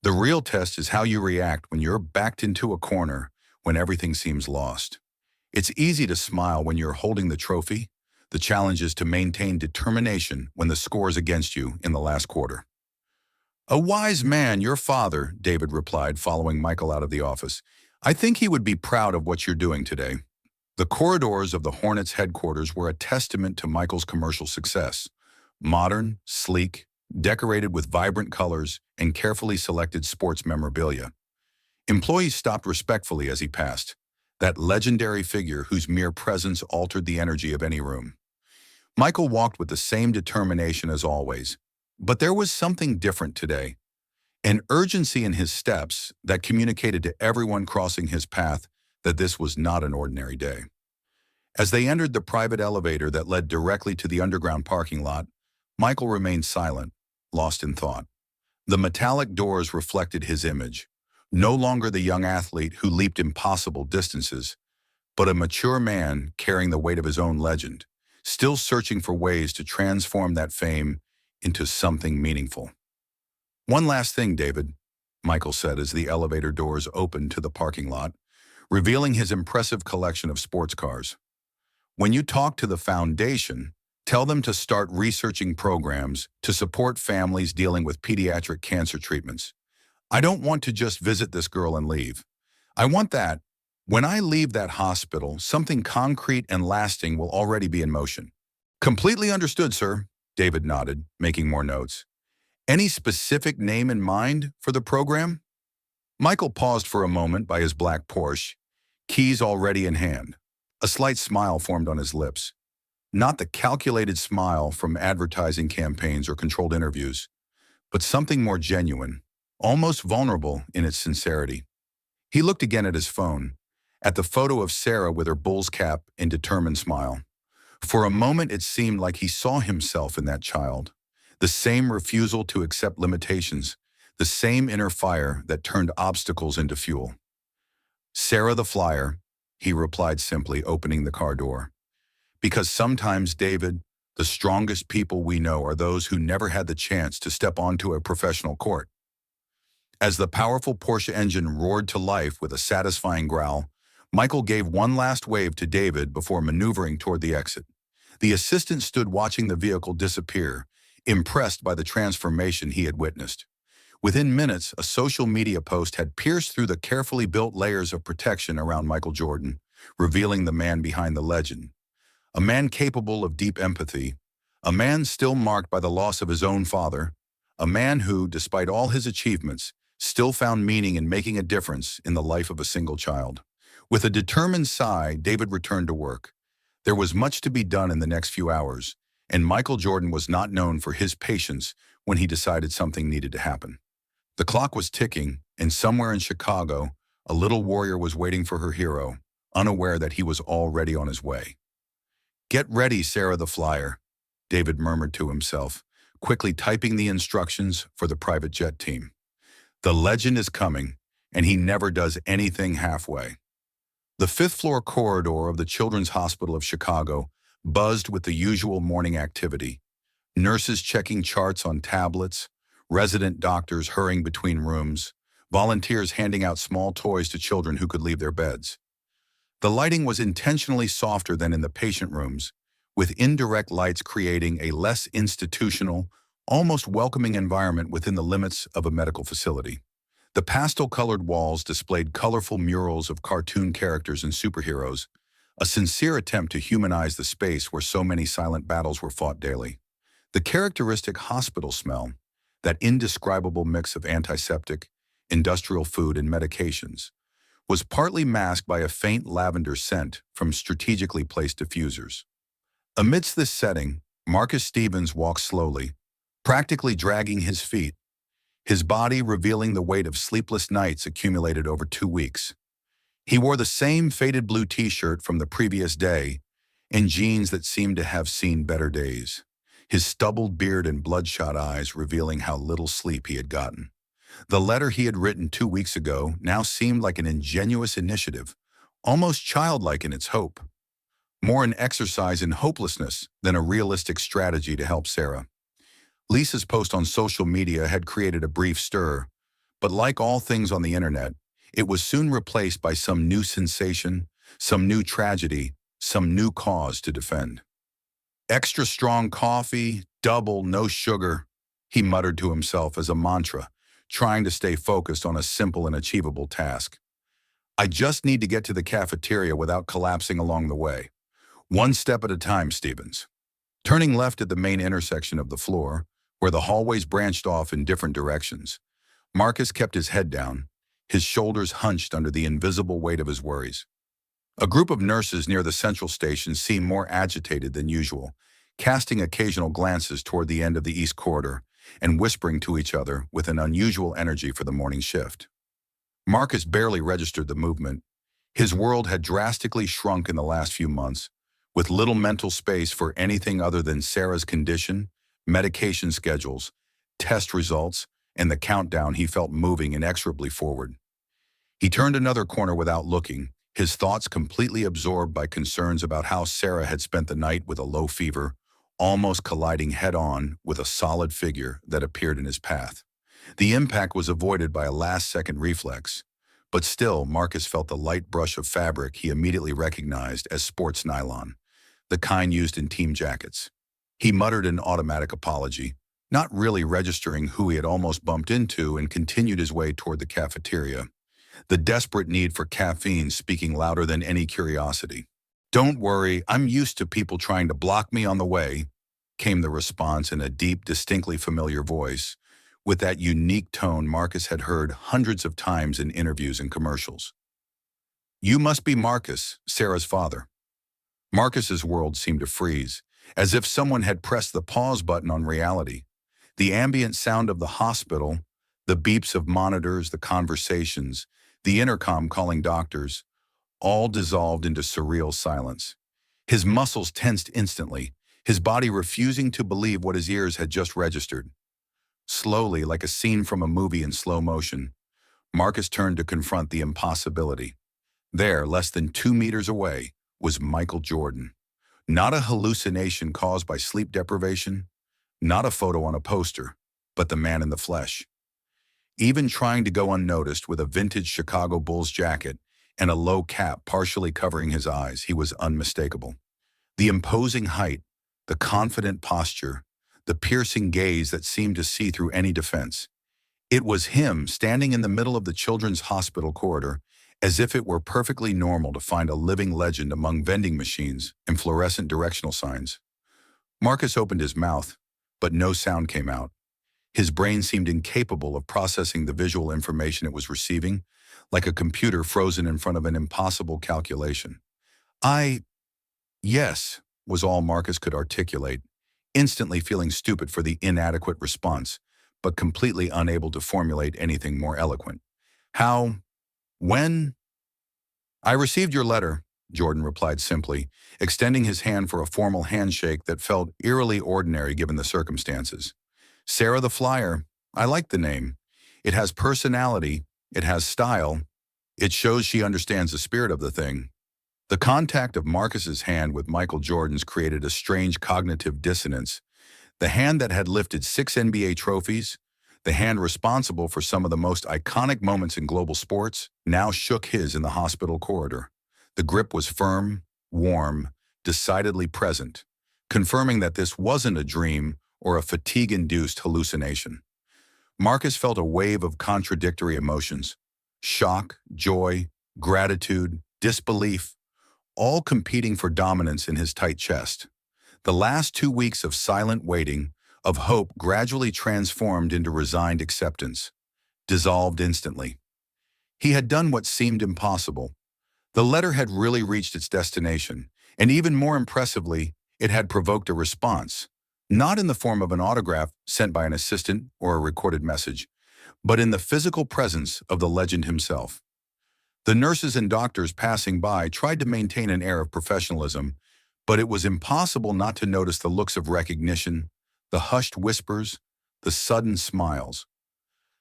S1: The real test is how you react when you're backed into a corner when everything seems lost. It's easy to smile when you're holding the trophy. The challenge is to maintain determination when the score is against you in the last quarter. A wise man, your father, David replied, following Michael out of the office. I think he would be proud of what you're doing today. The corridors of the Hornets headquarters were a testament to Michael's commercial success. Modern, sleek, decorated with vibrant colors and carefully selected sports memorabilia. Employees stopped respectfully as he passed, that legendary figure whose mere presence altered the energy of any room. Michael walked with the same determination as always, but there was something different today. An urgency in his steps that communicated to everyone crossing his path that this was not an ordinary day. As they entered the private elevator that led directly to the underground parking lot, Michael remained silent, lost in thought. The metallic doors reflected his image, no longer the young athlete who leaped impossible distances, but a mature man carrying the weight of his own legend, still searching for ways to transform that fame into something meaningful. One last thing, David, Michael said as the elevator doors opened to the parking lot, revealing his impressive collection of sports cars. When you talk to the foundation, tell them to start researching programs to support families dealing with pediatric cancer treatments. I don't want to just visit this girl and leave. I want that, when I leave that hospital, something concrete and lasting will already be in motion. Completely understood, sir, David nodded, making more notes. Any specific name in mind for the program? Michael paused for a moment by his black Porsche, keys already in hand. A slight smile formed on his lips. Not the calculated smile from advertising campaigns or controlled interviews, but something more genuine, almost vulnerable in its sincerity. He looked again at his phone, at the photo of Sarah with her bull's cap and determined smile. For a moment it seemed like he saw himself in that child, the same refusal to accept limitations, the same inner fire that turned obstacles into fuel. Sarah the flyer, he replied simply, opening the car door. Because sometimes, David, the strongest people we know are those who never had the chance to step onto a professional court. As the powerful Porsche engine roared to life with a satisfying growl, Michael gave one last wave to David before maneuvering toward the exit. The assistant stood watching the vehicle disappear, impressed by the transformation he had witnessed. Within minutes, a social media post had pierced through the carefully built layers of protection around Michael Jordan, revealing the man behind the legend. A man capable of deep empathy, a man still marked by the loss of his own father, a man who, despite all his achievements, still found meaning in making a difference in the life of a single child. With a determined sigh, David returned to work. There was much to be done in the next few hours, and Michael Jordan was not known for his patience when he decided something needed to happen. The clock was ticking, and somewhere in Chicago, a little warrior was waiting for her hero, unaware that he was already on his way. "Get ready, Sarah the Flyer," David murmured to himself, quickly typing the instructions for the private jet team. The legend is coming, and he never does anything halfway. The fifth-floor corridor of the Children's Hospital of Chicago buzzed with the usual morning activity. Nurses checking charts on tablets, resident doctors hurrying between rooms, volunteers handing out small toys to children who could leave their beds. The lighting was intentionally softer than in the patient rooms, with indirect lights creating a less institutional, almost welcoming environment within the limits of a medical facility. The pastel-colored walls displayed colorful murals of cartoon characters and superheroes, a sincere attempt to humanize the space where so many silent battles were fought daily. The characteristic hospital smell, that indescribable mix of antiseptic, industrial food, and medications, was partly masked by a faint lavender scent from strategically placed diffusers. Amidst this setting, Marcus Stevens walked slowly, practically dragging his feet, his body revealing the weight of sleepless nights accumulated over 2 weeks. He wore the same faded blue t-shirt from the previous day and jeans that seemed to have seen better days, his stubbled beard and bloodshot eyes revealing how little sleep he had gotten. The letter he had written 2 weeks ago now seemed like an ingenuous initiative, almost childlike in its hope. More an exercise in hopelessness than a realistic strategy to help Sarah. Lisa's post on social media had created a brief stir, but like all things on the internet, it was soon replaced by some new sensation, some new tragedy, some new cause to defend. "Extra strong coffee, double, no sugar," he muttered to himself as a mantra, trying to stay focused on a simple and achievable task. "I just need to get to the cafeteria without collapsing along the way. One step at a time, Stevens." Turning left at the main intersection of the floor, where the hallways branched off in different directions, Marcus kept his head down, his shoulders hunched under the invisible weight of his worries. A group of nurses near the central station seemed more agitated than usual, casting occasional glances toward the end of the east corridor and whispering to each other with an unusual energy for the morning shift. Marcus barely registered the movement. His world had drastically shrunk in the last few months, with little mental space for anything other than Sarah's condition, medication schedules, test results, and the countdown he felt moving inexorably forward. He turned another corner without looking, his thoughts completely absorbed by concerns about how Sarah had spent the night with a low fever, almost colliding head-on with a solid figure that appeared in his path. The impact was avoided by a last-second reflex, but still Marcus felt the light brush of fabric he immediately recognized as sports nylon, the kind used in team jackets. He muttered an automatic apology, not really registering who he had almost bumped into, and continued his way toward the cafeteria, the desperate need for caffeine speaking louder than any curiosity. "Don't worry, I'm used to people trying to block me on the way," came the response in a deep, distinctly familiar voice, with that unique tone Marcus had heard hundreds of times in interviews and commercials. "You must be Marcus, Sarah's father." Marcus's world seemed to freeze, as if someone had pressed the pause button on reality. The ambient sound of the hospital, the beeps of monitors, the conversations, the intercom calling doctors, all dissolved into surreal silence. His muscles tensed instantly, his body refusing to believe what his ears had just registered. Slowly, like a scene from a movie in slow motion, Marcus turned to confront the impossibility. There, less than 2 meters away, was Michael Jordan. Not a hallucination caused by sleep deprivation, not a photo on a poster, but the man in the flesh. Even trying to go unnoticed with a vintage Chicago Bulls jacket and a low cap partially covering his eyes, he was unmistakable. The imposing height, the confident posture, the piercing gaze that seemed to see through any defense. It was him standing in the middle of the children's hospital corridor, as if it were perfectly normal to find a living legend among vending machines and fluorescent directional signs. Marcus opened his mouth, but no sound came out. His brain seemed incapable of processing the visual information it was receiving, like a computer frozen in front of an impossible calculation. I, yes, was all Marcus could articulate, instantly feeling stupid for the inadequate response, but completely unable to formulate anything more eloquent. How? When? I received your letter, Jordan replied simply, extending his hand for a formal handshake that felt eerily ordinary given the circumstances. Sarah the Flyer, I like the name. It has personality, it has style, it shows she understands the spirit of the thing. The contact of Marcus's hand with Michael Jordan's created a strange cognitive dissonance. The hand that had lifted 6 NBA trophies, the hand responsible for some of the most iconic moments in global sports, now shook his in the hospital corridor. The grip was firm, warm, decidedly present, confirming that this wasn't a dream or a fatigue-induced hallucination. Marcus felt a wave of contradictory emotions: shock, joy, gratitude, disbelief, all competing for dominance in his tight chest. The last 2 weeks of silent waiting, of hope gradually transformed into resigned acceptance, dissolved instantly. He had done what seemed impossible. The letter had really reached its destination, and even more impressively, it had provoked a response, not in the form of an autograph sent by an assistant or a recorded message, but in the physical presence of the legend himself. The nurses and doctors passing by tried to maintain an air of professionalism, but it was impossible not to notice the looks of recognition, the hushed whispers, the sudden smiles.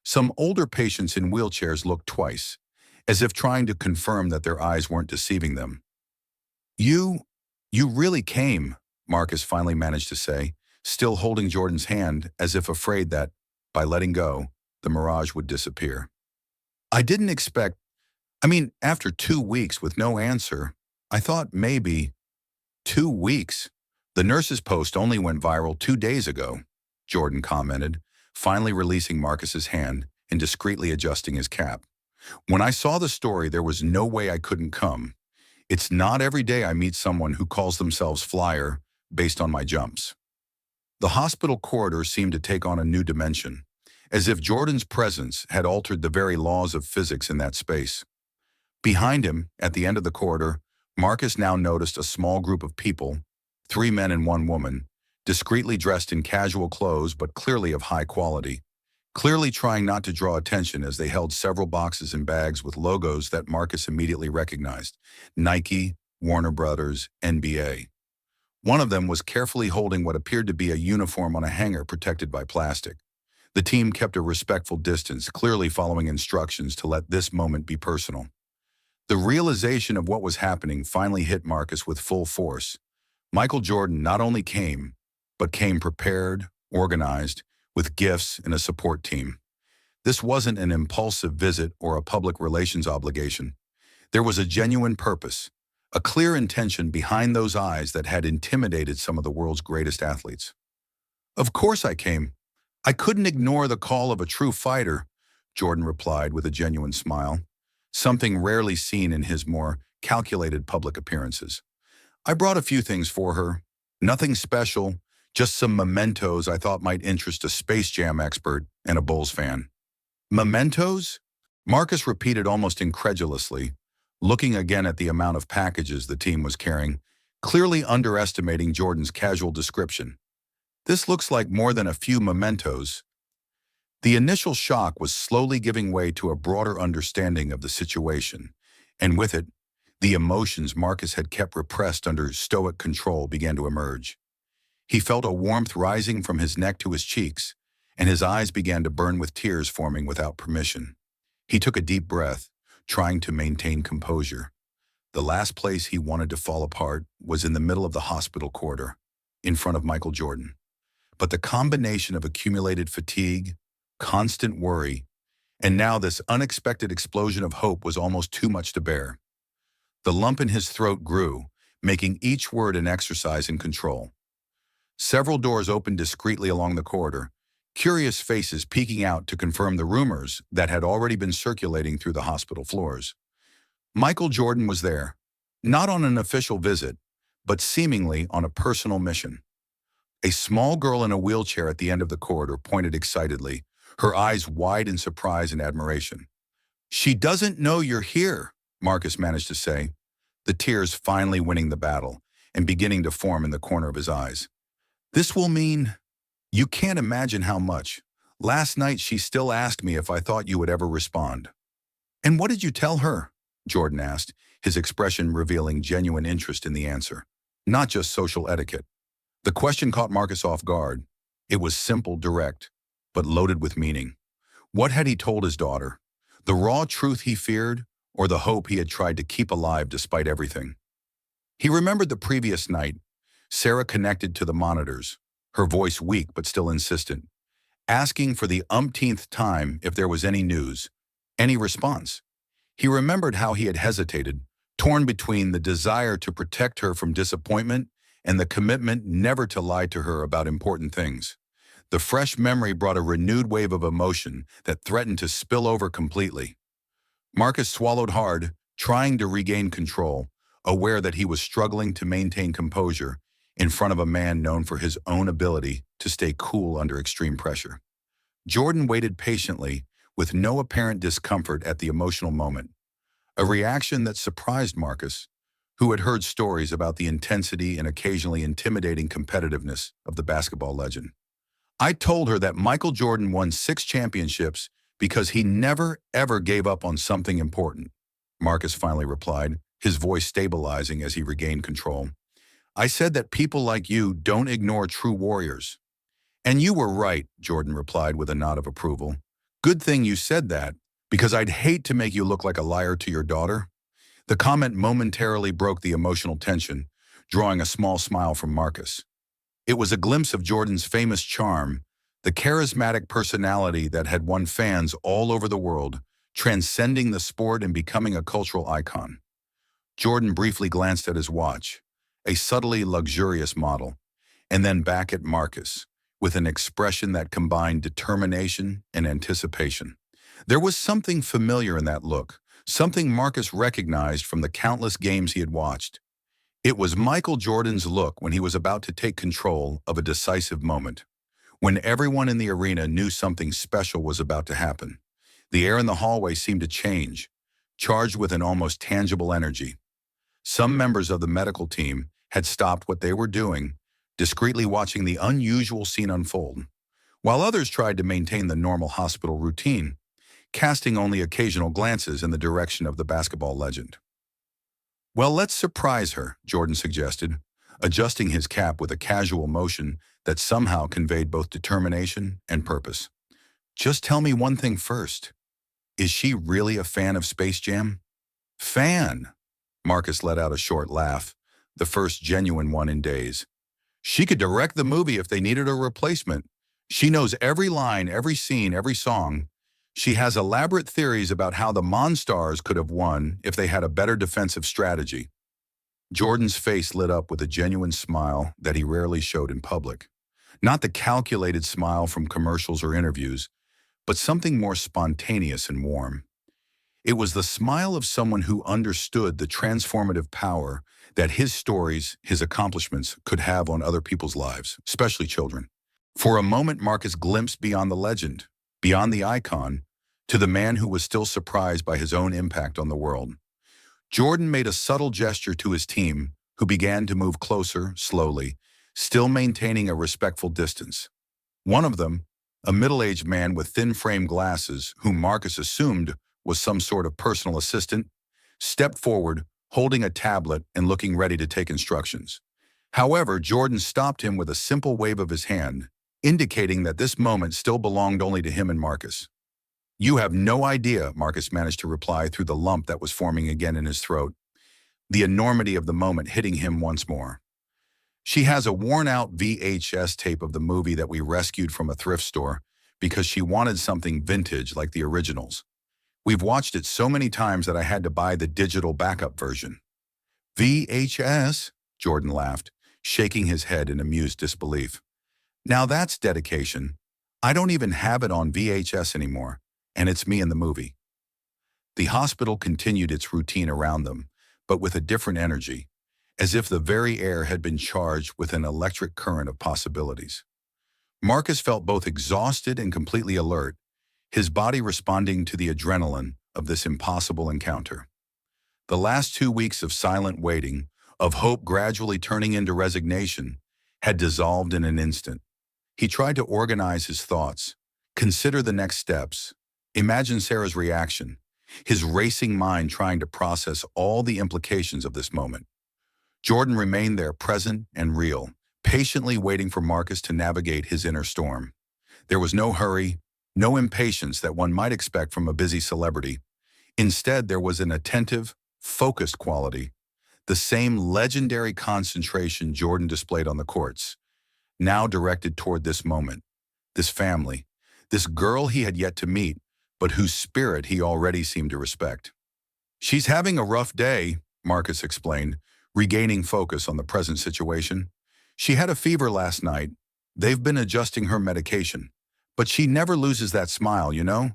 S1: Some older patients in wheelchairs looked twice, as if trying to confirm that their eyes weren't deceiving them. You really came, Marcus finally managed to say, still holding Jordan's hand as if afraid that, by letting go, the mirage would disappear. I didn't expect, after 2 weeks with no answer, I thought maybe 2 weeks. The nurse's post only went viral 2 days ago, Jordan commented, finally releasing Marcus's hand and discreetly adjusting his cap. When I saw the story, there was no way I couldn't come. It's not every day I meet someone who calls themselves Flyer based on my jumps. The hospital corridor seemed to take on a new dimension, as if Jordan's presence had altered the very laws of physics in that space. Behind him, at the end of the corridor, Marcus now noticed a small group of people, 3 men and 1 woman, discreetly dressed in casual clothes but clearly of high quality, clearly trying not to draw attention as they held several boxes and bags with logos that Marcus immediately recognized: Nike, Warner Brothers, NBA. One of them was carefully holding what appeared to be a uniform on a hanger protected by plastic. The team kept a respectful distance, clearly following instructions to let this moment be personal. The realization of what was happening finally hit Marcus with full force. Michael Jordan not only came, but came prepared, organized, with gifts and a support team. This wasn't an impulsive visit or a public relations obligation. There was a genuine purpose, a clear intention behind those eyes that had intimidated some of the world's greatest athletes. Of course I came. I couldn't ignore the call of a true fighter, Jordan replied with a genuine smile, something rarely seen in his more calculated public appearances. I brought a few things for her. Nothing special, just some mementos I thought might interest a Space Jam expert and a Bulls fan. Mementos? Marcus repeated almost incredulously, looking again at the amount of packages the team was carrying, clearly underestimating Jordan's casual description. This looks like more than a few mementos. The initial shock was slowly giving way to a broader understanding of the situation, and with it, the emotions Marcus had kept repressed under stoic control began to emerge. He felt a warmth rising from his neck to his cheeks, and his eyes began to burn with tears forming without permission. He took a deep breath, trying to maintain composure. The last place he wanted to fall apart was in the middle of the hospital corridor, in front of Michael Jordan. But the combination of accumulated fatigue, constant worry, and now this unexpected explosion of hope was almost too much to bear. The lump in his throat grew, making each word an exercise in control. Several doors opened discreetly along the corridor, curious faces peeking out to confirm the rumors that had already been circulating through the hospital floors. Michael Jordan was there, not on an official visit, but seemingly on a personal mission. A small girl in a wheelchair at the end of the corridor pointed excitedly, her eyes wide in surprise and admiration. "She doesn't know you're here," Marcus managed to say, the tears finally winning the battle and beginning to form in the corner of his eyes. "This will mean you can't imagine how much. Last night she still asked me if I thought you would ever respond." "And what did you tell her?" Jordan asked, his expression revealing genuine interest in the answer, not just social etiquette. The question caught Marcus off guard. It was simple, direct, but loaded with meaning. What had he told his daughter? The raw truth he feared, or the hope he had tried to keep alive despite everything? He remembered the previous night. Sarah connected to the monitors, her voice weak but still insistent, asking for the umpteenth time if there was any news, any response. He remembered how he had hesitated, torn between the desire to protect her from disappointment and the commitment never to lie to her about important things. The fresh memory brought a renewed wave of emotion that threatened to spill over completely. Marcus swallowed hard, trying to regain control, aware that he was struggling to maintain composure in front of a man known for his own ability to stay cool under extreme pressure. Jordan waited patiently, with no apparent discomfort at the emotional moment, a reaction that surprised Marcus, who had heard stories about the intensity and occasionally intimidating competitiveness of the basketball legend. "I told her that Michael Jordan won 6 championships because he never, ever gave up on something important," Marcus finally replied, his voice stabilizing as he regained control. "I said that people like you don't ignore true warriors." "And you were right," Jordan replied with a nod of approval. "Good thing you said that, because I'd hate to make you look like a liar to your daughter." The comment momentarily broke the emotional tension, drawing a small smile from Marcus. It was a glimpse of Jordan's famous charm, the charismatic personality that had won fans all over the world, transcending the sport and becoming a cultural icon. Jordan briefly glanced at his watch, a subtly luxurious model, and then back at Marcus, with an expression that combined determination and anticipation. There was something familiar in that look, something Marcus recognized from the countless games he had watched. It was Michael Jordan's look when he was about to take control of a decisive moment, when everyone in the arena knew something special was about to happen. The air in the hallway seemed to change, charged with an almost tangible energy. Some members of the medical team had stopped what they were doing, discreetly watching the unusual scene unfold, while others tried to maintain the normal hospital routine, casting only occasional glances in the direction of the basketball legend. "Well, let's surprise her," Jordan suggested, adjusting his cap with a casual motion that somehow conveyed both determination and purpose. "Just tell me one thing first. Is she really a fan of Space Jam?" "Fan?" Marcus let out a short laugh, the first genuine one in days. "She could direct the movie if they needed a replacement. She knows every line, every scene, every song. She has elaborate theories about how the Monstars could have won if they had a better defensive strategy." Jordan's face lit up with a genuine smile that he rarely showed in public. Not the calculated smile from commercials or interviews, but something more spontaneous and warm. It was the smile of someone who understood the transformative power that his stories, his accomplishments, could have on other people's lives, especially children. For a moment, Marcus glimpsed beyond the legend, beyond the icon, to the man who was still surprised by his own impact on the world. Jordan made a subtle gesture to his team, who began to move closer, slowly, still maintaining a respectful distance. One of them, a middle-aged man with thin-frame glasses, whom Marcus assumed was some sort of personal assistant, stepped forward, holding a tablet and looking ready to take instructions. However, Jordan stopped him with a simple wave of his hand, indicating that this moment still belonged only to him and Marcus. "You have no idea," Marcus managed to reply through the lump that was forming again in his throat, the enormity of the moment hitting him once more. "She has a worn-out VHS tape of the movie that we rescued from a thrift store because she wanted something vintage like the originals. We've watched it so many times that I had to buy the digital backup version." "VHS?" Jordan laughed, shaking his head in amused disbelief. "Now that's dedication. I don't even have it on VHS anymore, and it's me in the movie." The hospital continued its routine around them, but with a different energy. as if the very air had been charged with an electric current of possibilities. Marcus felt both exhausted and completely alert, his body responding to the adrenaline of this impossible encounter. The last 2 weeks of silent waiting, of hope gradually turning into resignation, had dissolved in an instant. He tried to organize his thoughts, consider the next steps, imagine Sarah's reaction, his racing mind trying to process all the implications of this moment. Jordan remained there, present and real, patiently waiting for Marcus to navigate his inner storm. There was no hurry, no impatience that one might expect from a busy celebrity. Instead, there was an attentive, focused quality, the same legendary concentration Jordan displayed on the courts, now directed toward this moment, this family, this girl he had yet to meet, but whose spirit he already seemed to respect. "She's having a rough day," Marcus explained, regaining focus on the present situation. "She had a fever last night. They've been adjusting her medication. But she never loses that smile, you know?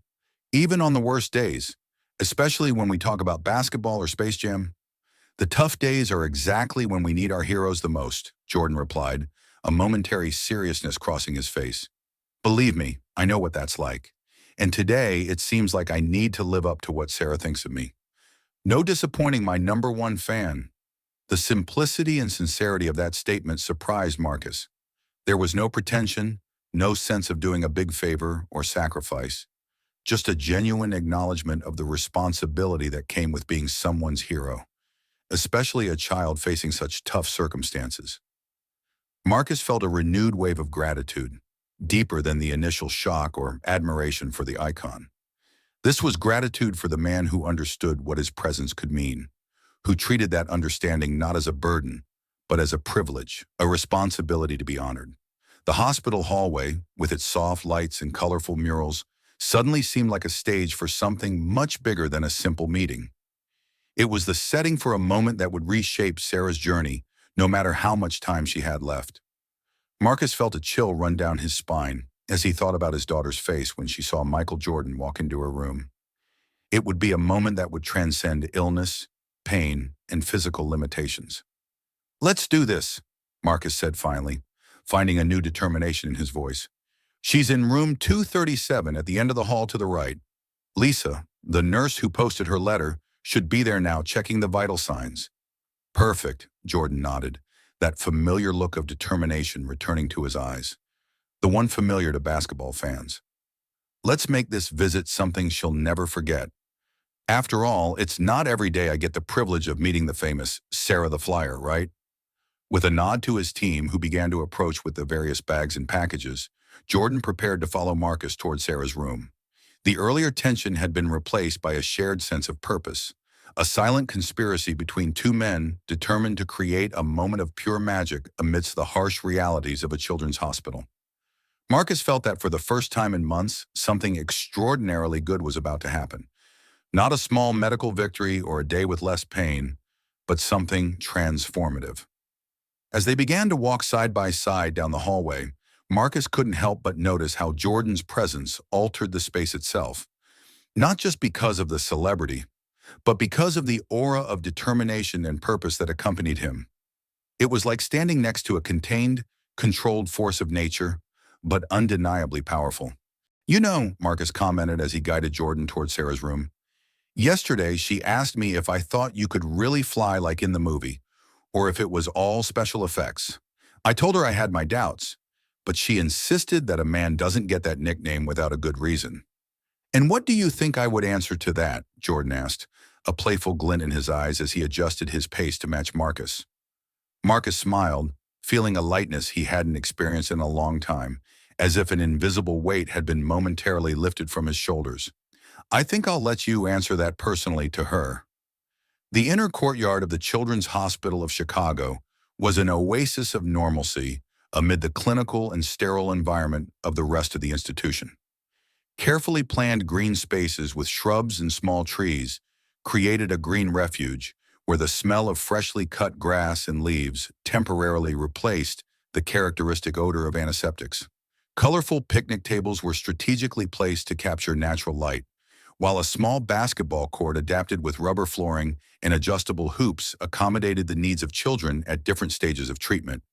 S1: Even on the worst days, especially when we talk about basketball or Space Jam. The tough days are exactly when we need our heroes the most," Jordan replied, a momentary seriousness crossing his face. "Believe me, I know what that's like. And today, it seems like I need to live up to what Sarah thinks of me. No disappointing my #1 fan." The simplicity and sincerity of that statement surprised Marcus. There was no pretension, no sense of doing a big favor or sacrifice, just a genuine acknowledgement of the responsibility that came with being someone's hero, especially a child facing such tough circumstances. Marcus felt a renewed wave of gratitude, deeper than the initial shock or admiration for the icon. This was gratitude for the man who understood what his presence could mean, who treated that understanding not as a burden, but as a privilege, a responsibility to be honored. The hospital hallway, with its soft lights and colorful murals, suddenly seemed like a stage for something much bigger than a simple meeting. It was the setting for a moment that would reshape Sarah's journey, no matter how much time she had left. Marcus felt a chill run down his spine as he thought about his daughter's face when she saw Michael Jordan walk into her room. It would be a moment that would transcend illness, pain, and physical limitations. "Let's do this," Marcus said finally, finding a new determination in his voice. "She's in room 237 at the end of the hall to the right. Lisa, the nurse who posted her letter, should be there now checking the vital signs." "Perfect," Jordan nodded, that familiar look of determination returning to his eyes, the one familiar to basketball fans. "Let's make this visit something she'll never forget. After all, it's not every day I get the privilege of meeting the famous Sarah the Flyer, right?" With a nod to his team, who began to approach with the various bags and packages, Jordan prepared to follow Marcus toward Sarah's room. The earlier tension had been replaced by a shared sense of purpose, a silent conspiracy between two men determined to create a moment of pure magic amidst the harsh realities of a children's hospital. Marcus felt that for the first time in months, something extraordinarily good was about to happen. Not a small medical victory or a day with less pain, but something transformative. As they began to walk side by side down the hallway, Marcus couldn't help but notice how Jordan's presence altered the space itself, not just because of the celebrity, but because of the aura of determination and purpose that accompanied him. It was like standing next to a contained, controlled force of nature, but undeniably powerful. "You know," Marcus commented as he guided Jordan toward Sarah's room, "yesterday she asked me if I thought you could really fly like in the movie, or if it was all special effects. I told her I had my doubts, but she insisted that a man doesn't get that nickname without a good reason." "And what do you think I would answer to that?" Jordan asked, a playful glint in his eyes as he adjusted his pace to match Marcus. Marcus smiled, feeling a lightness he hadn't experienced in a long time, as if an invisible weight had been momentarily lifted from his shoulders. "I think I'll let you answer that personally to her." The inner courtyard of the Children's Hospital of Chicago was an oasis of normalcy amid the clinical and sterile environment of the rest of the institution. Carefully planned green spaces with shrubs and small trees created a green refuge where the smell of freshly cut grass and leaves temporarily replaced the characteristic odor of antiseptics. Colorful picnic tables were strategically placed to capture natural light, while a small basketball court adapted with rubber flooring and adjustable hoops accommodated the needs of children at different stages of treatment.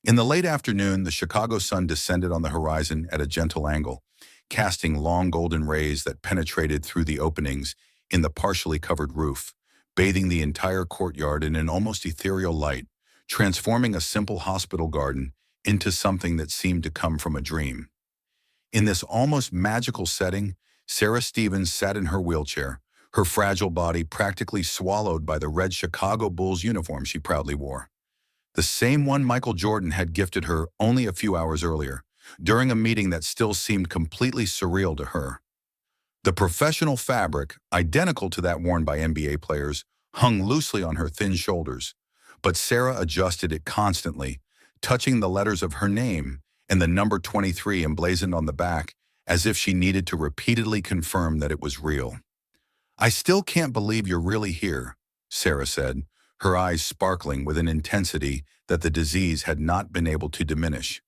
S1: In the late afternoon, the Chicago sun descended on the horizon at a gentle angle, casting long golden rays that penetrated through the openings in the partially covered roof, bathing the entire courtyard in an almost ethereal light, transforming a simple hospital garden into something that seemed to come from a dream. In this almost magical setting, Sarah Stevens sat in her wheelchair, her fragile body practically swallowed by the red Chicago Bulls uniform she proudly wore. The same one Michael Jordan had gifted her only a few hours earlier, during a meeting that still seemed completely surreal to her. The professional fabric, identical to that worn by NBA players, hung loosely on her thin shoulders, but Sarah adjusted it constantly, touching the letters of her name and the number 23 emblazoned on the back as if she needed to repeatedly confirm that it was real. "I still can't believe you're really here," Sarah said, her eyes sparkling with an intensity that the disease had not been able to diminish.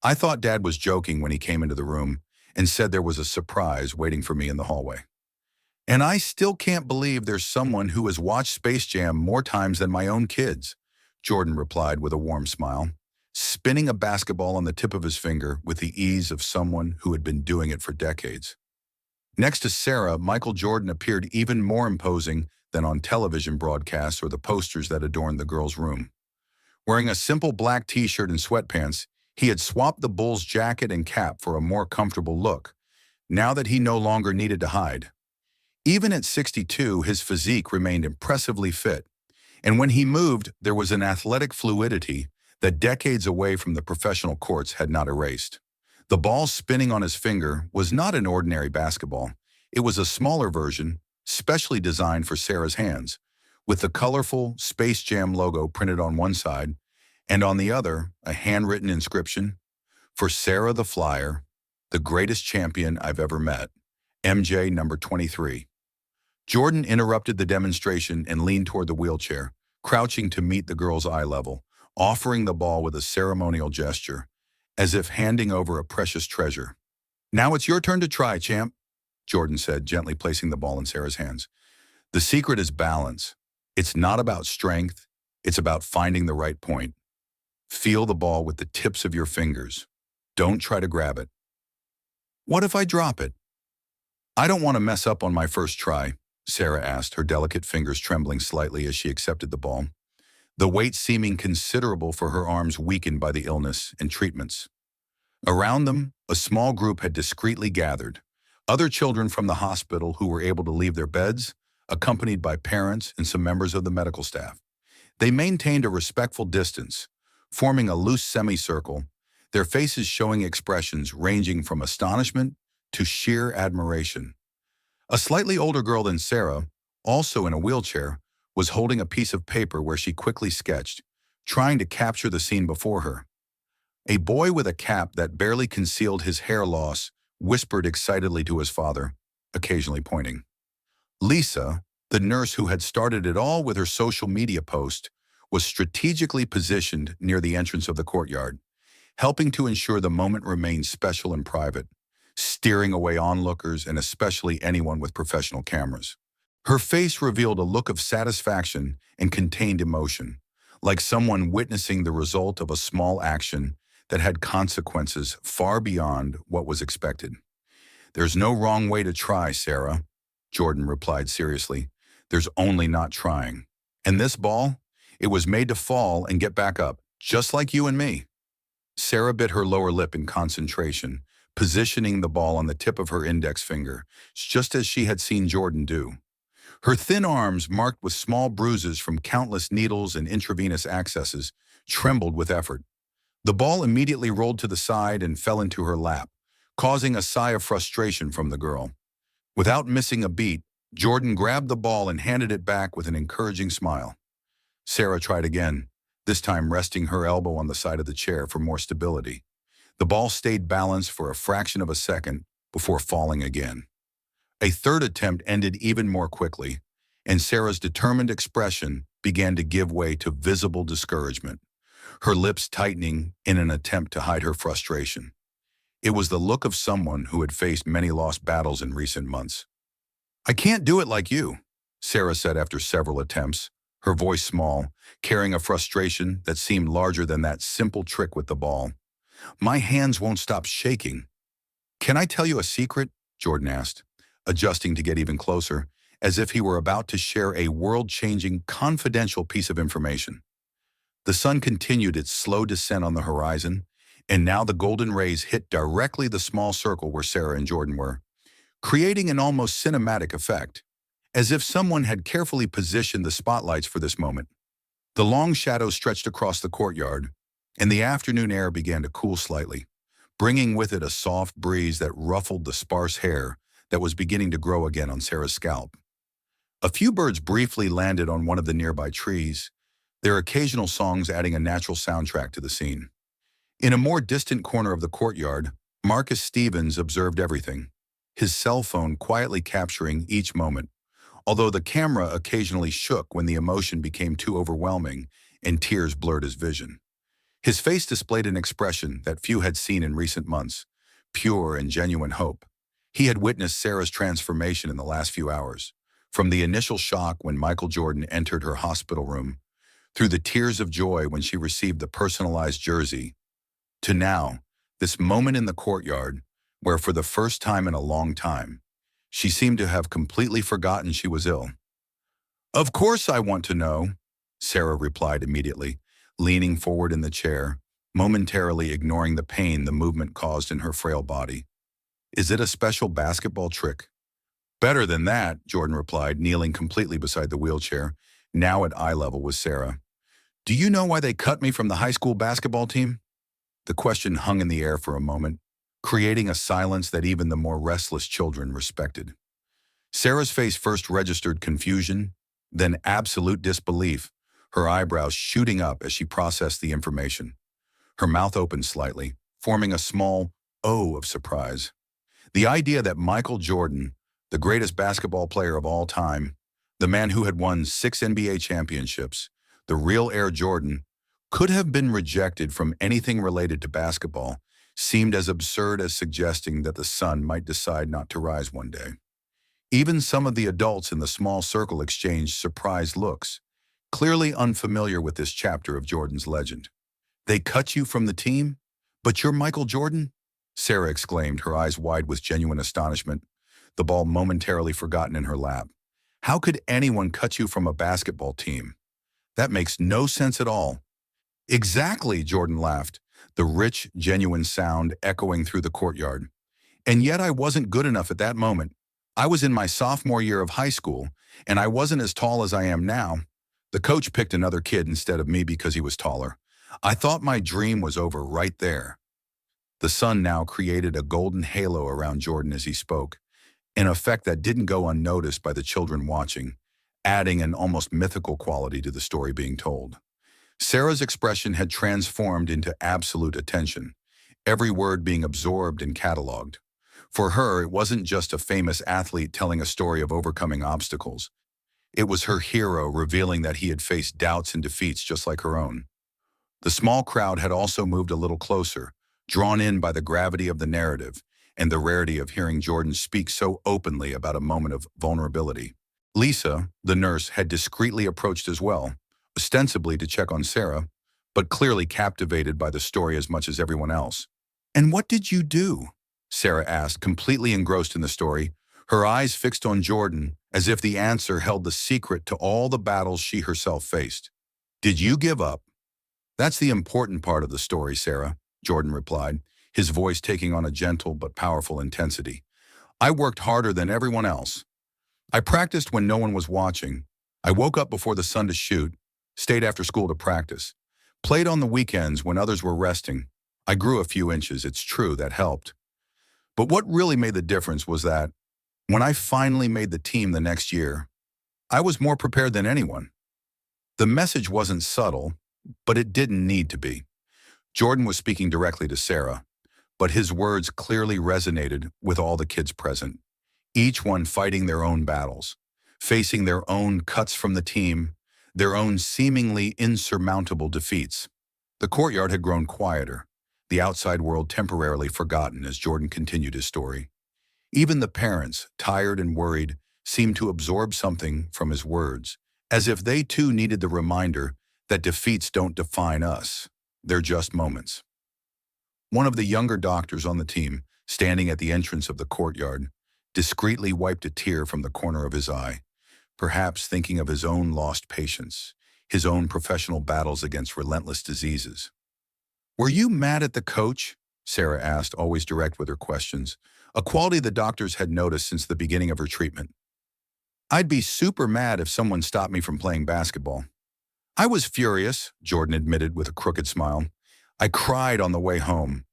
S1: "I thought Dad was joking when he came into the room and said there was a surprise waiting for me in the hallway. And I still can't believe there's someone who has watched Space Jam more times than my own kids," Jordan replied with a warm smile, spinning a basketball on the tip of his finger with the ease of someone who had been doing it for decades. Next to Sarah, Michael Jordan appeared even more imposing than on television broadcasts or the posters that adorned the girls' room. Wearing a simple black t-shirt and sweatpants, he had swapped the Bulls' jacket and cap for a more comfortable look, now that he no longer needed to hide. Even at 62, his physique remained impressively fit, and when he moved, there was an athletic fluidity that decades away from the professional courts had not erased. The ball spinning on his finger was not an ordinary basketball. It was a smaller version, specially designed for Sarah's hands, with the colorful Space Jam logo printed on one side, and on the other, a handwritten inscription, "For Sarah the Flyer, the greatest champion I've ever met, MJ number 23. Jordan interrupted the demonstration and leaned toward the wheelchair, crouching to meet the girl's eye level, offering the ball with a ceremonial gesture, as if handing over a precious treasure. "Now it's your turn to try, champ," Jordan said, gently placing the ball in Sarah's hands. "The secret is balance. It's not about strength. It's about finding the right point. Feel the ball with the tips of your fingers. Don't try to grab it." "What if I drop it?" "I don't want to mess up on my first try," Sarah asked, her delicate fingers trembling slightly as she accepted the ball, the weight seeming considerable for her arms weakened by the illness and treatments. Around them, a small group had discreetly gathered, other children from the hospital who were able to leave their beds, accompanied by parents and some members of the medical staff. They maintained a respectful distance, forming a loose semicircle, their faces showing expressions ranging from astonishment to sheer admiration. A slightly older girl than Sarah, also in a wheelchair, was holding a piece of paper where she quickly sketched, trying to capture the scene before her. A boy with a cap that barely concealed his hair loss whispered excitedly to his father, occasionally pointing. Lisa, the nurse who had started it all with her social media post, was strategically positioned near the entrance of the courtyard, helping to ensure the moment remained special and private, steering away onlookers and especially anyone with professional cameras. Her face revealed a look of satisfaction and contained emotion, like someone witnessing the result of a small action that had consequences far beyond what was expected. "There's no wrong way to try, Sarah," Jordan replied seriously. "There's only not trying. And this ball, it was made to fall and get back up, just like you and me." Sarah bit her lower lip in concentration, positioning the ball on the tip of her index finger, just as she had seen Jordan do. Her thin arms, marked with small bruises from countless needles and intravenous accesses, trembled with effort. The ball immediately rolled to the side and fell into her lap, causing a sigh of frustration from the girl. Without missing a beat, Jordan grabbed the ball and handed it back with an encouraging smile. Sarah tried again, this time resting her elbow on the side of the chair for more stability. The ball stayed balanced for a fraction of a second before falling again. A third attempt ended even more quickly, and Sarah's determined expression began to give way to visible discouragement, her lips tightening in an attempt to hide her frustration. It was the look of someone who had faced many lost battles in recent months. I can't do it like you, Sarah said after several attempts, her voice small, carrying a frustration that seemed larger than that simple trick with the ball. My hands won't stop shaking. Can I tell you a secret? Jordan asked, adjusting to get even closer, as if he were about to share a world-changing, confidential piece of information. The sun continued its slow descent on the horizon, and now the golden rays hit directly the small circle where Sarah and Jordan were, creating an almost cinematic effect, as if someone had carefully positioned the spotlights for this moment. The long shadows stretched across the courtyard, and the afternoon air began to cool slightly, bringing with it a soft breeze that ruffled the sparse hair that was beginning to grow again on Sarah's scalp. A few birds briefly landed on one of the nearby trees, their occasional songs adding a natural soundtrack to the scene. In a more distant corner of the courtyard, Marcus Stevens observed everything, his cell phone quietly capturing each moment, although the camera occasionally shook when the emotion became too overwhelming and tears blurred his vision. His face displayed an expression that few had seen in recent months, pure and genuine hope. He had witnessed Sarah's transformation in the last few hours, from the initial shock when Michael Jordan entered her hospital room, through the tears of joy when she received the personalized jersey, to now, this moment in the courtyard, where for the first time in a long time, she seemed to have completely forgotten she was ill. Of course I want to know, Sarah replied immediately, leaning forward in the chair, momentarily ignoring the pain the movement caused in her frail body. Is it a special basketball trick? Better than that, Jordan replied, kneeling completely beside the wheelchair, now at eye level with Sarah. Do you know why they cut me from the high school basketball team? The question hung in the air for a moment, creating a silence that even the more restless children respected. Sarah's face first registered confusion, then absolute disbelief, her eyebrows shooting up as she processed the information. Her mouth opened slightly, forming a small O of surprise. The idea that Michael Jordan, the greatest basketball player of all time, the man who had won 6 NBA championships, the real Air Jordan, could have been rejected from anything related to basketball seemed as absurd as suggesting that the sun might decide not to rise one day. Even some of the adults in the small circle exchanged surprised looks, clearly unfamiliar with this chapter of Jordan's legend. They cut you from the team? But you're Michael Jordan? Sarah exclaimed, her eyes wide with genuine astonishment, the ball momentarily forgotten in her lap. How could anyone cut you from a basketball team? That makes no sense at all. Exactly, Jordan laughed, the rich, genuine sound echoing through the courtyard. And yet I wasn't good enough at that moment. I was in my sophomore year of high school, and I wasn't as tall as I am now. The coach picked another kid instead of me because he was taller. I thought my dream was over right there. The sun now created a golden halo around Jordan as he spoke, an effect that didn't go unnoticed by the children watching, adding an almost mythical quality to the story being told. Sarah's expression had transformed into absolute attention, every word being absorbed and cataloged. For her, it wasn't just a famous athlete telling a story of overcoming obstacles. It was her hero revealing that he had faced doubts and defeats just like her own. The small crowd had also moved a little closer, drawn in by the gravity of the narrative and the rarity of hearing Jordan speak so openly about a moment of vulnerability. Lisa, the nurse, had discreetly approached as well, ostensibly to check on Sarah, but clearly captivated by the story as much as everyone else. "And what did you do?" Sarah asked, completely engrossed in the story, her eyes fixed on Jordan as if the answer held the secret to all the battles she herself faced. "Did you give up?" "That's the important part of the story, Sarah," Jordan replied, his voice taking on a gentle but powerful intensity. "I worked harder than everyone else. I practiced when no one was watching. I woke up before the sun to shoot, stayed after school to practice, played on the weekends when others were resting. I grew a few inches, it's true, that helped. But what really made the difference was that, when I finally made the team the next year, I was more prepared than anyone." The message wasn't subtle, but it didn't need to be. Jordan was speaking directly to Sarah, but his words clearly resonated with all the kids present, each one fighting their own battles, facing their own cuts from the team, their own seemingly insurmountable defeats. The courtyard had grown quieter, the outside world temporarily forgotten as Jordan continued his story. Even the parents, tired and worried, seemed to absorb something from his words, as if they too needed the reminder that defeats don't define us. They're just moments. One of the younger doctors on the team, standing at the entrance of the courtyard, discreetly wiped a tear from the corner of his eye, perhaps thinking of his own lost patients, his own professional battles against relentless diseases. "Were you mad at the coach?" Sarah asked, always direct with her questions, a quality the doctors had noticed since the beginning of her treatment. "I'd be super mad if someone stopped me from playing basketball." "I was furious," Jordan admitted with a crooked smile. "I cried on the way home.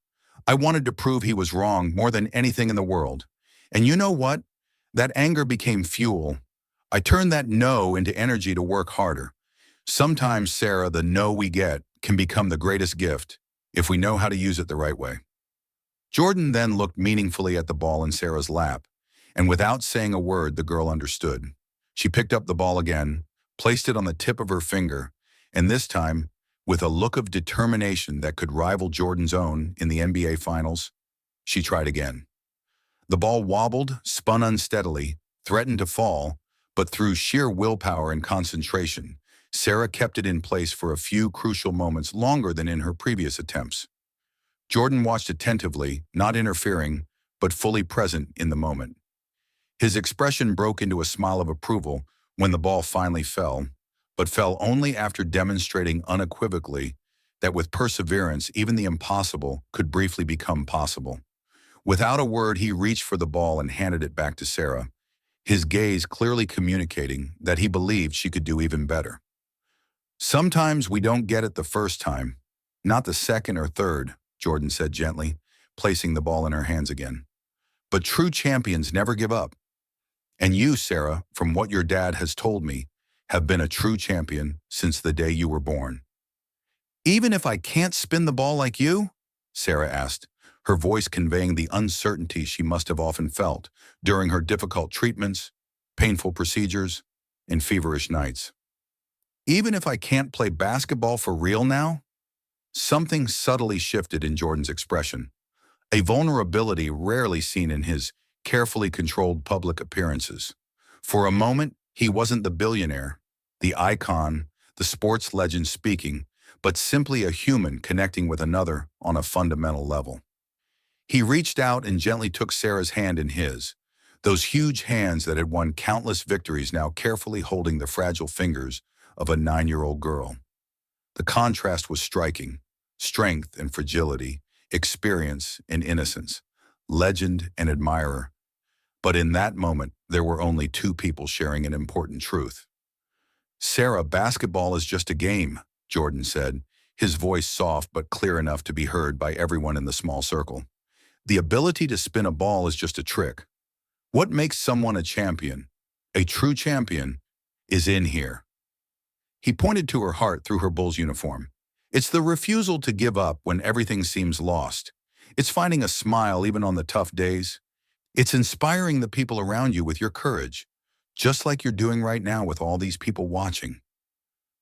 S1: I wanted to prove he was wrong more than anything in the world. And you know what? That anger became fuel. I turned that no into energy to work harder. Sometimes, Sarah, the no we get can become the greatest gift if we know how to use it the right way." Jordan then looked meaningfully at the ball in Sarah's lap, and without saying a word, the girl understood. She picked up the ball again, placed it on the tip of her finger, and this time, with a look of determination that could rival Jordan's own in the NBA Finals, she tried again. The ball wobbled, spun unsteadily, threatened to fall, but through sheer willpower and concentration, Sarah kept it in place for a few crucial moments longer than in her previous attempts. Jordan watched attentively, not interfering, but fully present in the moment. His expression broke into a smile of approval when the ball finally fell, but fell only after demonstrating unequivocally that with perseverance, even the impossible could briefly become possible. Without a word, he reached for the ball and handed it back to Sarah, his gaze clearly communicating that he believed she could do even better. "Sometimes we don't get it the first time, not the second or third," Jordan said gently, placing the ball in her hands again. "But true champions never give up. And you, Sarah, from what your dad has told me, have been a true champion since the day you were born." "Even if I can't spin the ball like you?" Sarah asked, her voice conveying the uncertainty she must have often felt during her difficult treatments, painful procedures, and feverish nights. "Even if I can't play basketball for real now?" Something subtly shifted in Jordan's expression, a vulnerability rarely seen in his carefully controlled public appearances. For a moment, he wasn't the billionaire, the icon, the sports legend speaking, but simply a human connecting with another on a fundamental level. He reached out and gently took Sarah's hand in his, those huge hands that had won countless victories now carefully holding the fragile fingers of a 9-year-old girl. The contrast was striking: strength and fragility, experience and innocence, legend and admirer. But in that moment, there were only two people sharing an important truth. "Sarah, basketball is just a game," Jordan said, his voice soft but clear enough to be heard by everyone in the small circle. "The ability to spin a ball is just a trick. What makes someone a champion, a true champion, is in here." He pointed to her heart through her Bulls uniform. "It's the refusal to give up when everything seems lost. It's finding a smile even on the tough days. It's inspiring the people around you with your courage, just like you're doing right now with all these people watching."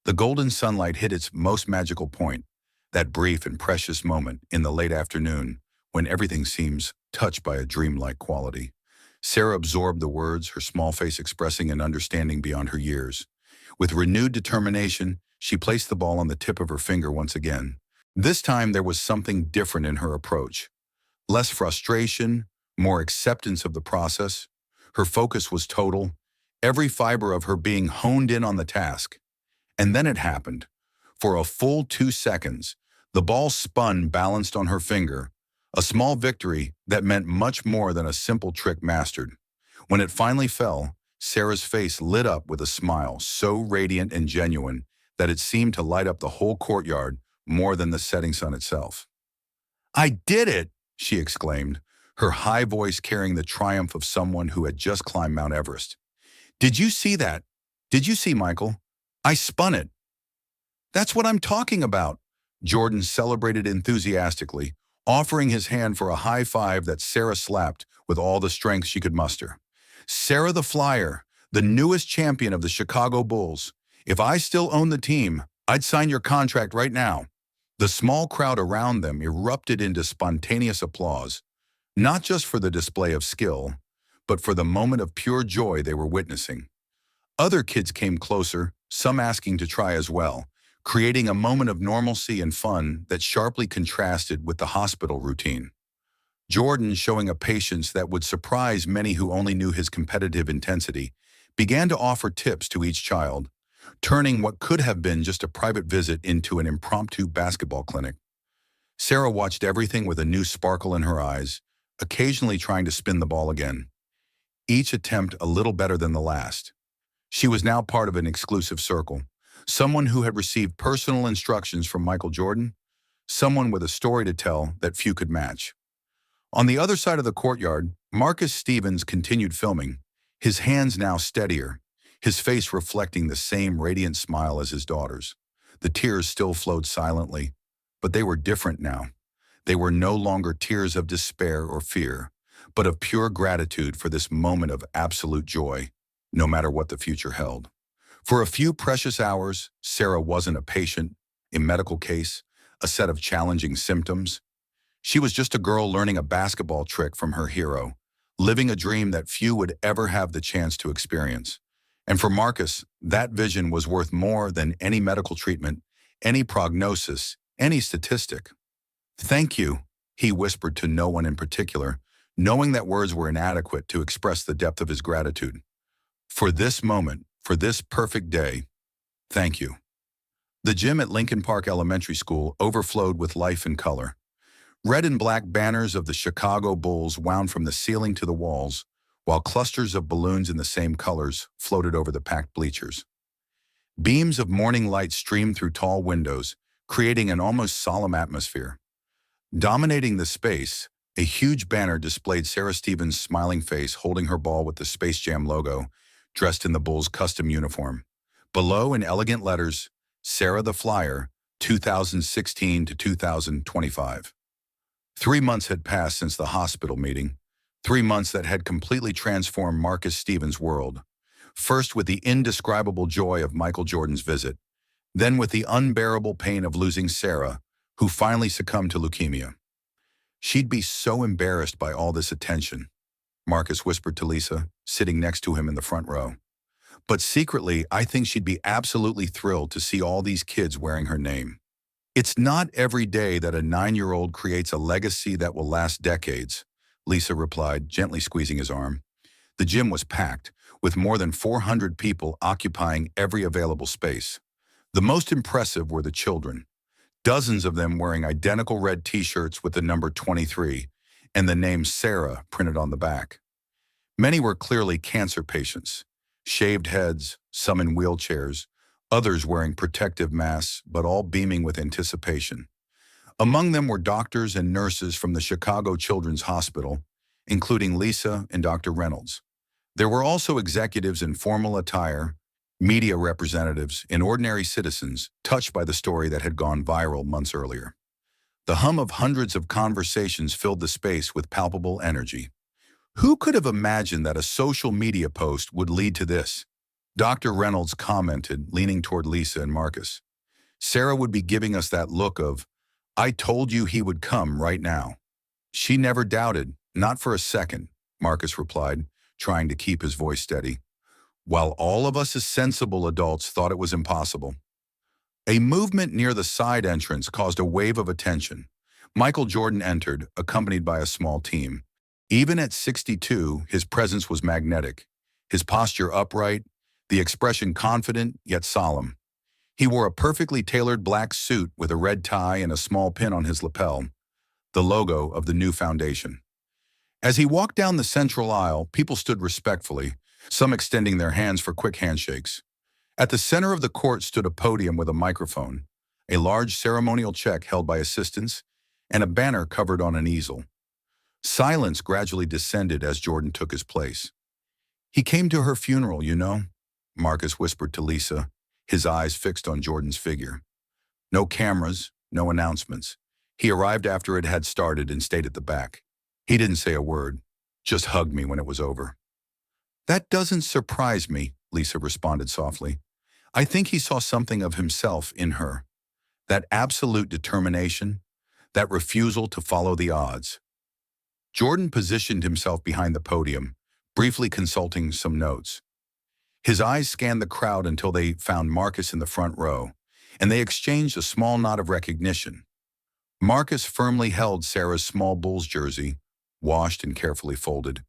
S1: The golden sunlight hit its most magical point, that brief and precious moment in the late afternoon when everything seems touched by a dreamlike quality. Sarah absorbed the words, her small face expressing an understanding beyond her years. With renewed determination, she placed the ball on the tip of her finger once again. This time there was something different in her approach. Less frustration, more acceptance of the process. Her focus was total, every fiber of her being honed in on the task. And then it happened. For a full 2 seconds, the ball spun balanced on her finger, a small victory that meant much more than a simple trick mastered. When it finally fell, Sarah's face lit up with a smile so radiant and genuine that it seemed to light up the whole courtyard more than the setting sun itself. "I did it!" she exclaimed, her high voice carrying the triumph of someone who had just climbed Mount Everest. "Did you see that? Did you see, Michael? I spun it." "That's what I'm talking about," Jordan celebrated enthusiastically, offering his hand for a high five that Sarah slapped with all the strength she could muster. "Sarah the Flyer, the newest champion of the Chicago Bulls. If I still owned the team, I'd sign your contract right now." The small crowd around them erupted into spontaneous applause, not just for the display of skill, but for the moment of pure joy they were witnessing. Other kids came closer, some asking to try as well, creating a moment of normalcy and fun that sharply contrasted with the hospital routine. Jordan, showing a patience that would surprise many who only knew his competitive intensity, began to offer tips to each child, turning what could have been just a private visit into an impromptu basketball clinic. Sarah watched everything with a new sparkle in her eyes, occasionally trying to spin the ball again, each attempt a little better than the last. She was now part of an exclusive circle, someone who had received personal instructions from Michael Jordan, someone with a story to tell that few could match. On the other side of the courtyard, Marcus Stevens continued filming, his hands now steadier, his face reflecting the same radiant smile as his daughter's. The tears still flowed silently, but they were different now. They were no longer tears of despair or fear, but of pure gratitude for this moment of absolute joy, no matter what the future held. For a few precious hours, Sarah wasn't a patient, a medical case, a set of challenging symptoms. She was just a girl learning a basketball trick from her hero, living a dream that few would ever have the chance to experience. And for Marcus, that vision was worth more than any medical treatment, any prognosis, any statistic. "Thank you," he whispered to no one in particular, knowing that words were inadequate to express the depth of his gratitude. "For this moment, for this perfect day, thank you." The gym at Lincoln Park Elementary School overflowed with life and color. Red and black banners of the Chicago Bulls wound from the ceiling to the walls, while clusters of balloons in the same colors floated over the packed bleachers. Beams of morning light streamed through tall windows, creating an almost solemn atmosphere. Dominating the space, a huge banner displayed Sarah Stevens' smiling face holding her ball with the Space Jam logo, dressed in the Bulls' custom uniform. Below, in elegant letters, "Sarah the Flyer, 2016 to 2025. 3 months had passed since the hospital meeting, 3 months that had completely transformed Marcus Stevens' world. First with the indescribable joy of Michael Jordan's visit, then with the unbearable pain of losing Sarah, who finally succumbed to leukemia. "She'd be so embarrassed by all this attention," Marcus whispered to Lisa, sitting next to him in the front row. "But secretly, I think she'd be absolutely thrilled to see all these kids wearing her name. It's not every day that a 9-year-old creates a legacy that will last decades," Lisa replied, gently squeezing his arm. The gym was packed, with more than 400 people occupying every available space. The most impressive were the children, dozens of them wearing identical red t-shirts with the number 23 and the name Sarah printed on the back. Many were clearly cancer patients, shaved heads, some in wheelchairs, others wearing protective masks, but all beaming with anticipation. Among them were doctors and nurses from the Chicago Children's Hospital, including Lisa and Dr. Reynolds. There were also executives in formal attire, media representatives, and ordinary citizens touched by the story that had gone viral months earlier. The hum of hundreds of conversations filled the space with palpable energy. Who could have imagined that a social media post would lead to this? Dr. Reynolds commented, leaning toward Lisa and Marcus. "Sarah would be giving us that look of, 'I told you he would come right now.'" "She never doubted, not for a second," Marcus replied, trying to keep his voice steady, "while all of us as sensible adults thought it was impossible." A movement near the side entrance caused a wave of attention. Michael Jordan entered, accompanied by a small team. Even at 62, his presence was magnetic, his posture upright, the expression confident yet solemn. He wore a perfectly tailored black suit with a red tie and a small pin on his lapel, the logo of the new foundation. As he walked down the central aisle, people stood respectfully, some extending their hands for quick handshakes. At the center of the court stood a podium with a microphone, a large ceremonial check held by assistants, and a banner covered on an easel. Silence gradually descended as Jordan took his place. "He came to her funeral, you know," Marcus whispered to Lisa, his eyes fixed on Jordan's figure. No cameras, no announcements. He arrived after it had started and stayed at the back. He didn't say a word, just hugged me when it was over. "That doesn't surprise me," Lisa responded softly. "I think he saw something of himself in her. That absolute determination, that refusal to follow the odds." Jordan positioned himself behind the podium, briefly consulting some notes. His eyes scanned the crowd until they found Marcus in the front row, and they exchanged a small nod of recognition. Marcus firmly held Sarah's small Bulls jersey, washed and carefully folded,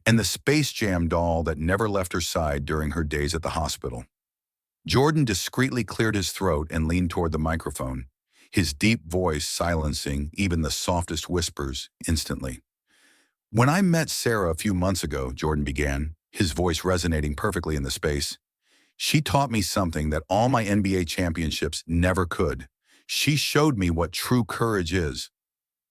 S1: and the Space Jam doll that never left her side during her days at the hospital. Jordan discreetly cleared his throat and leaned toward the microphone, his deep voice silencing even the softest whispers instantly. "When I met Sarah a few months ago," Jordan began, his voice resonating perfectly in the space, "she taught me something that all my NBA championships never could. She showed me what true courage is.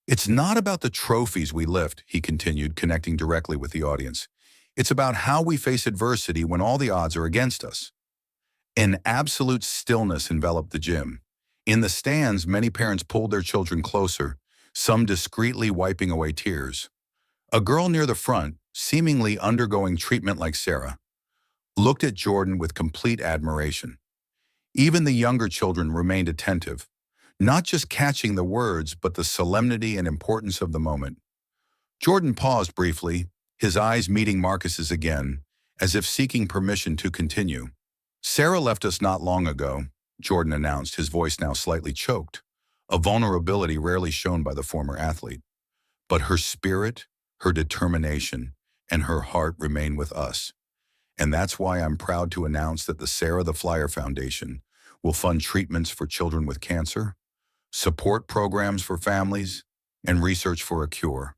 S1: It's not about the trophies we lift," he continued, connecting directly with the audience. "It's about how we face adversity when all the odds are against us." An absolute stillness enveloped the gym. In the stands, many parents pulled their children closer, some discreetly wiping away tears. A girl near the front, seemingly undergoing treatment like Sarah, looked at Jordan with complete admiration. Even the younger children remained attentive, not just catching the words, but the solemnity and importance of the moment. Jordan paused briefly, his eyes meeting Marcus's again, as if seeking permission to continue. "Sarah left us not long ago," Jordan announced, his voice now slightly choked, a vulnerability rarely shown by the former athlete. "But her spirit, her determination, and her heart remain with us. And that's why I'm proud to announce that the Sarah the Flyer Foundation will fund treatments for children with cancer, support programs for families, and research for a cure."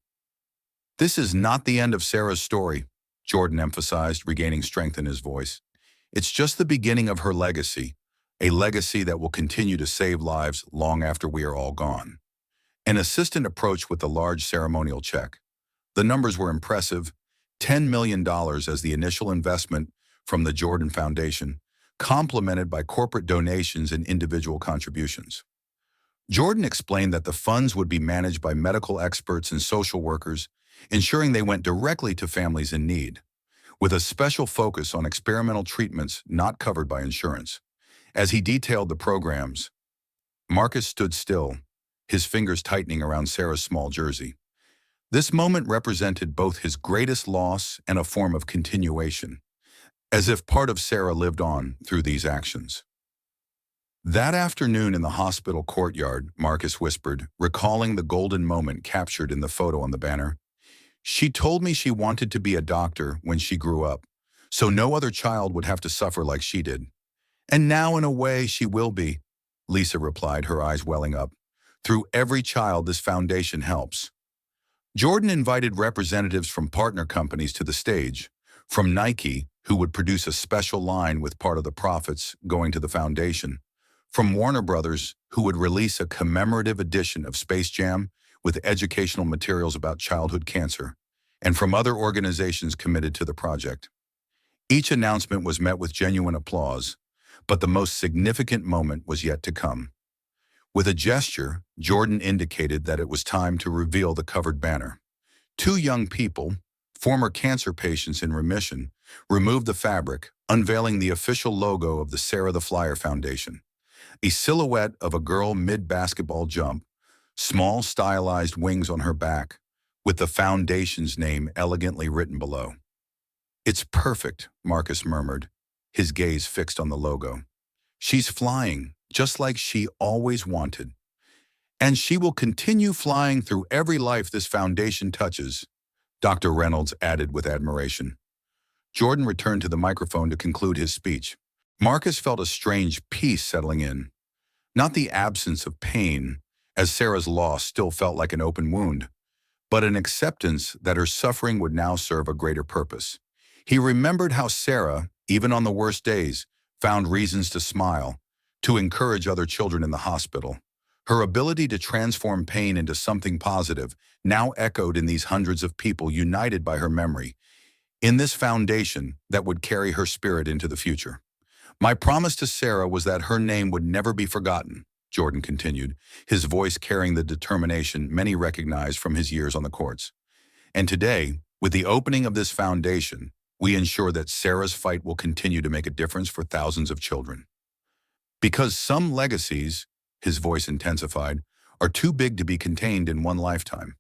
S1: "This is not the end of Sarah's story," Jordan emphasized, regaining strength in his voice. "It's just the beginning of her legacy, a legacy that will continue to save lives long after we are all gone." An assistant approached with a large ceremonial check. The numbers were impressive: $10 million as the initial investment from the Jordan Foundation, complemented by corporate donations and individual contributions. Jordan explained that the funds would be managed by medical experts and social workers, ensuring they went directly to families in need, with a special focus on experimental treatments not covered by insurance. As he detailed the programs, Marcus stood still, his fingers tightening around Sarah's small jersey. This moment represented both his greatest loss and a form of continuation, as if part of Sarah lived on through these actions. "That afternoon in the hospital courtyard," Marcus whispered, recalling the golden moment captured in the photo on the banner, "she told me she wanted to be a doctor when she grew up, so no other child would have to suffer like she did. And now, in a way, she will be," Lisa replied, her eyes welling up. "Through every child this foundation helps." Jordan invited representatives from partner companies to the stage, from Nike, who would produce a special line with part of the profits going to the foundation, from Warner Brothers, who would release a commemorative edition of Space Jam with educational materials about childhood cancer, and from other organizations committed to the project. Each announcement was met with genuine applause, but the most significant moment was yet to come. With a gesture, Jordan indicated that it was time to reveal the covered banner. Two young people, former cancer patients in remission, removed the fabric, unveiling the official logo of the Sarah the Flyer Foundation, a silhouette of a girl mid-basketball jump, small stylized wings on her back, with the foundation's name elegantly written below. "It's perfect," Marcus murmured, his gaze fixed on the logo. "She's flying, just like she always wanted. And she will continue flying through every life this foundation touches," Dr. Reynolds added with admiration. Jordan returned to the microphone to conclude his speech. Marcus felt a strange peace settling in. Not the absence of pain, as Sarah's loss still felt like an open wound, but an acceptance that her suffering would now serve a greater purpose. He remembered how Sarah, even on the worst days, found reasons to smile, to encourage other children in the hospital. Her ability to transform pain into something positive now echoed in these hundreds of people united by her memory, in this foundation that would carry her spirit into the future. "My promise to Sarah was that her name would never be forgotten," Jordan continued, his voice carrying the determination many recognized from his years on the courts. "And today, with the opening of this foundation, we ensure that Sarah's fight will continue to make a difference for thousands of children. Because some legacies," his voice intensified, "are too big to be contained in one lifetime.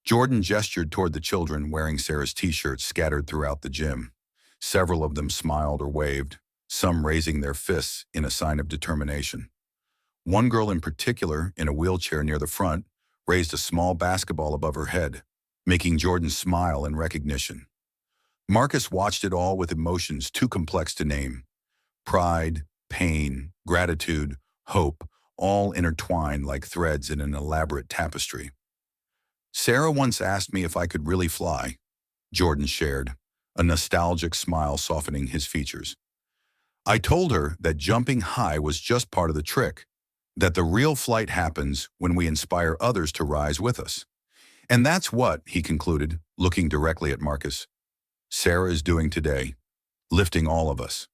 S1: Jordan gestured toward the children wearing Sarah's t-shirts scattered throughout the gym. Several of them smiled or waved, some raising their fists in a sign of determination. One girl in particular, in a wheelchair near the front, raised a small basketball above her head, making Jordan smile in recognition. Marcus watched it all with emotions too complex to name. Pride, pain, gratitude, hope, all intertwined like threads in an elaborate tapestry. Sarah once asked me if I could really fly, Jordan shared, a nostalgic smile softening his features. I told her that jumping high was just part of the trick, that the real flight happens when we inspire others to rise with us. And that's what, he concluded, looking directly at Marcus, Sarah is doing today, lifting all of us.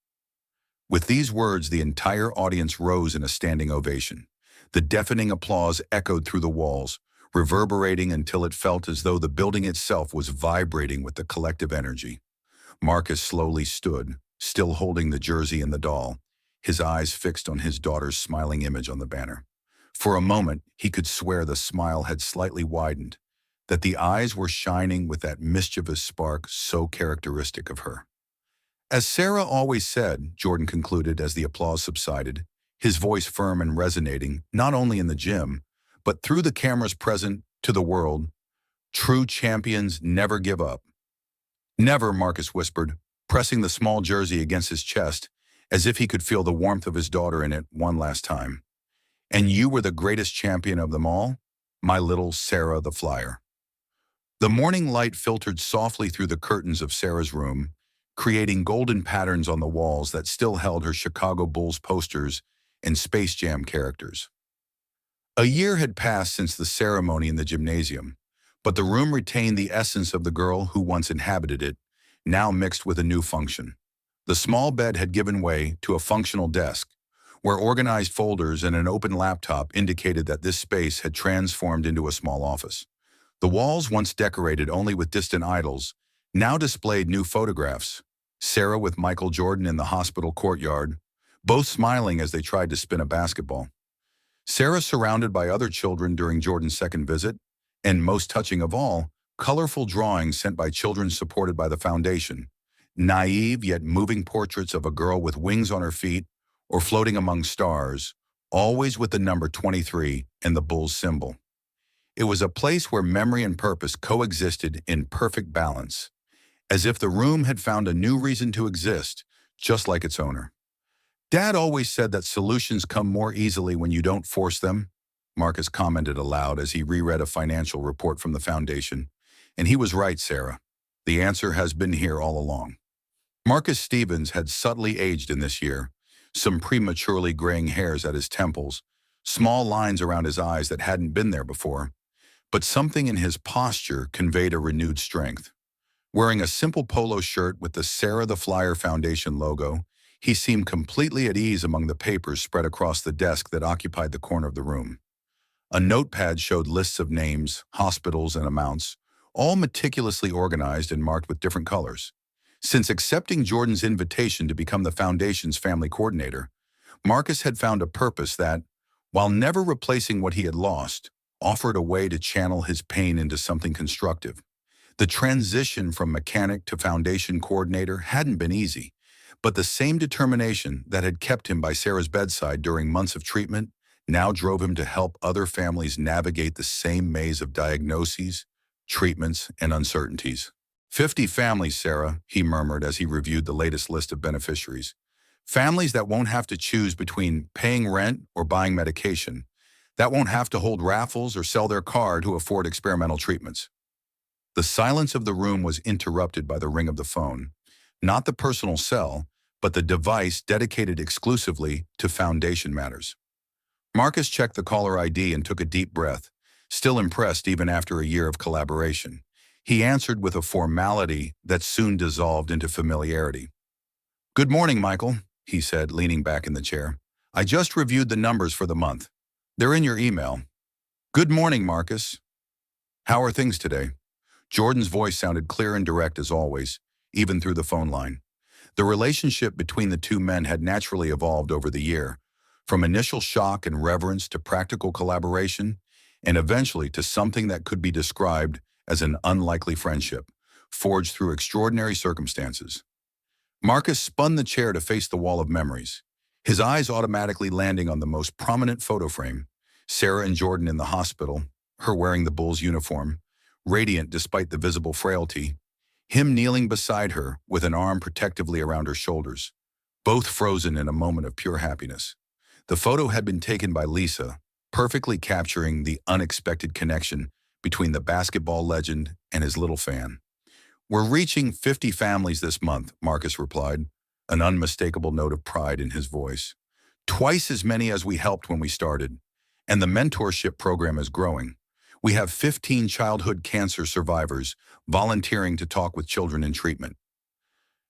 S1: With these words, the entire audience rose in a standing ovation. The deafening applause echoed through the walls, reverberating until it felt as though the building itself was vibrating with the collective energy. Marcus slowly stood, still holding the jersey and the doll, his eyes fixed on his daughter's smiling image on the banner. For a moment, he could swear the smile had slightly widened, that the eyes were shining with that mischievous spark so characteristic of her. As Sarah always said, Jordan concluded as the applause subsided, his voice firm and resonating, not only in the gym, but through the cameras present to the world, true champions never give up. Never, Marcus whispered, pressing the small jersey against his chest, as if he could feel the warmth of his daughter in it one last time. And you were the greatest champion of them all, my little Sarah the Flyer. The morning light filtered softly through the curtains of Sarah's room, creating golden patterns on the walls that still held her Chicago Bulls posters and Space Jam characters. A year had passed since the ceremony in the gymnasium, but the room retained the essence of the girl who once inhabited it, now mixed with a new function. The small bed had given way to a functional desk, where organized folders and an open laptop indicated that this space had transformed into a small office. The walls, once decorated only with distant idols, now displayed new photographs. Sarah with Michael Jordan in the hospital courtyard, both smiling as they tried to spin a basketball. Sarah surrounded by other children during Jordan's second visit, and most touching of all, colorful drawings sent by children supported by the foundation, naive yet moving portraits of a girl with wings on her feet or floating among stars, always with the number 23 and the Bulls symbol. It was a place where memory and purpose coexisted in perfect balance, as if the room had found a new reason to exist, just like its owner. Dad always said that solutions come more easily when you don't force them, Marcus commented aloud as he reread a financial report from the foundation. And he was right, Sarah. The answer has been here all along. Marcus Stevens had subtly aged in this year, some prematurely graying hairs at his temples, small lines around his eyes that hadn't been there before, but something in his posture conveyed a renewed strength. Wearing a simple polo shirt with the Sarah the Flyer Foundation logo, he seemed completely at ease among the papers spread across the desk that occupied the corner of the room. A notepad showed lists of names, hospitals, and amounts, all meticulously organized and marked with different colors. Since accepting Jordan's invitation to become the foundation's family coordinator, Marcus had found a purpose that, while never replacing what he had lost, offered a way to channel his pain into something constructive. The transition from mechanic to foundation coordinator hadn't been easy, but the same determination that had kept him by Sarah's bedside during months of treatment now drove him to help other families navigate the same maze of diagnoses, treatments, and uncertainties. 50 families, Sarah, he murmured as he reviewed the latest list of beneficiaries. Families that won't have to choose between paying rent or buying medication, that won't have to hold raffles or sell their car to afford experimental treatments. The silence of the room was interrupted by the ring of the phone, not the personal cell, but the device dedicated exclusively to foundation matters. Marcus checked the caller ID and took a deep breath, still impressed even after a year of collaboration. He answered with a formality that soon dissolved into familiarity. "Good morning, Michael," he said, leaning back in the chair. "I just reviewed the numbers for the month. They're in your email." "Good morning, Marcus. How are things today?" Jordan's voice sounded clear and direct as always, even through the phone line. The relationship between the two men had naturally evolved over the year, from initial shock and reverence to practical collaboration, and eventually to something that could be described as an unlikely friendship, forged through extraordinary circumstances. Marcus spun the chair to face the wall of memories, his eyes automatically landing on the most prominent photo frame, Sarah and Jordan in the hospital, her wearing the Bulls uniform, radiant despite the visible frailty, him kneeling beside her with an arm protectively around her shoulders, both frozen in a moment of pure happiness. The photo had been taken by Lisa, perfectly capturing the unexpected connection between the basketball legend and his little fan. "We're reaching 50 families this month," Marcus replied, an unmistakable note of pride in his voice. "Twice as many as we helped when we started, and the mentorship program is growing. We have 15 childhood cancer survivors volunteering to talk with children in treatment."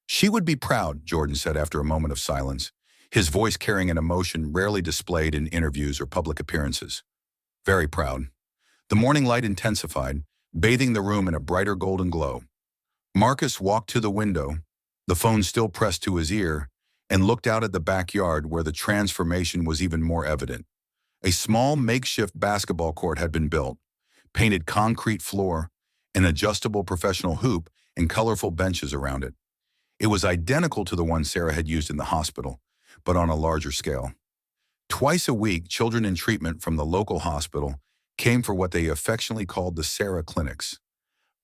S1: "She would be proud," Jordan said after a moment of silence, his voice carrying an emotion rarely displayed in interviews or public appearances. "Very proud." The morning light intensified, bathing the room in a brighter golden glow. Marcus walked to the window, the phone still pressed to his ear, and looked out at the backyard where the transformation was even more evident. A small makeshift basketball court had been built, painted concrete floor, an adjustable professional hoop, and colorful benches around it. It was identical to the one Sarah had used in the hospital, but on a larger scale. Twice a week, children in treatment from the local hospital came for what they affectionately called the Sarah Clinics.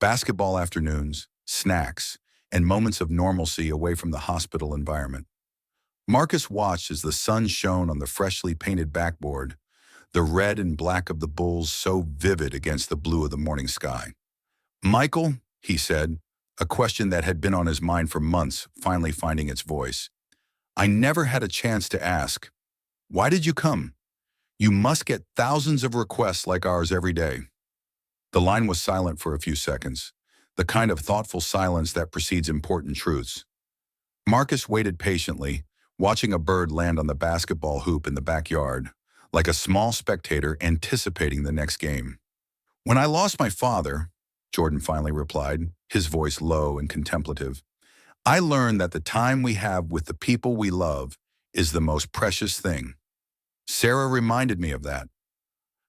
S1: Basketball afternoons, snacks, and moments of normalcy away from the hospital environment. Marcus watched as the sun shone on the freshly painted backboard, the red and black of the Bulls so vivid against the blue of the morning sky. "Michael," he said, a question that had been on his mind for months finally finding its voice. "I never had a chance to ask, why did you come? You must get thousands of requests like ours every day." The line was silent for a few seconds, the kind of thoughtful silence that precedes important truths. Marcus waited patiently, watching a bird land on the basketball hoop in the backyard, like a small spectator anticipating the next game. "When I lost my father," Jordan finally replied, his voice low and contemplative, "I learned that the time we have with the people we love is the most precious thing. Sarah reminded me of that.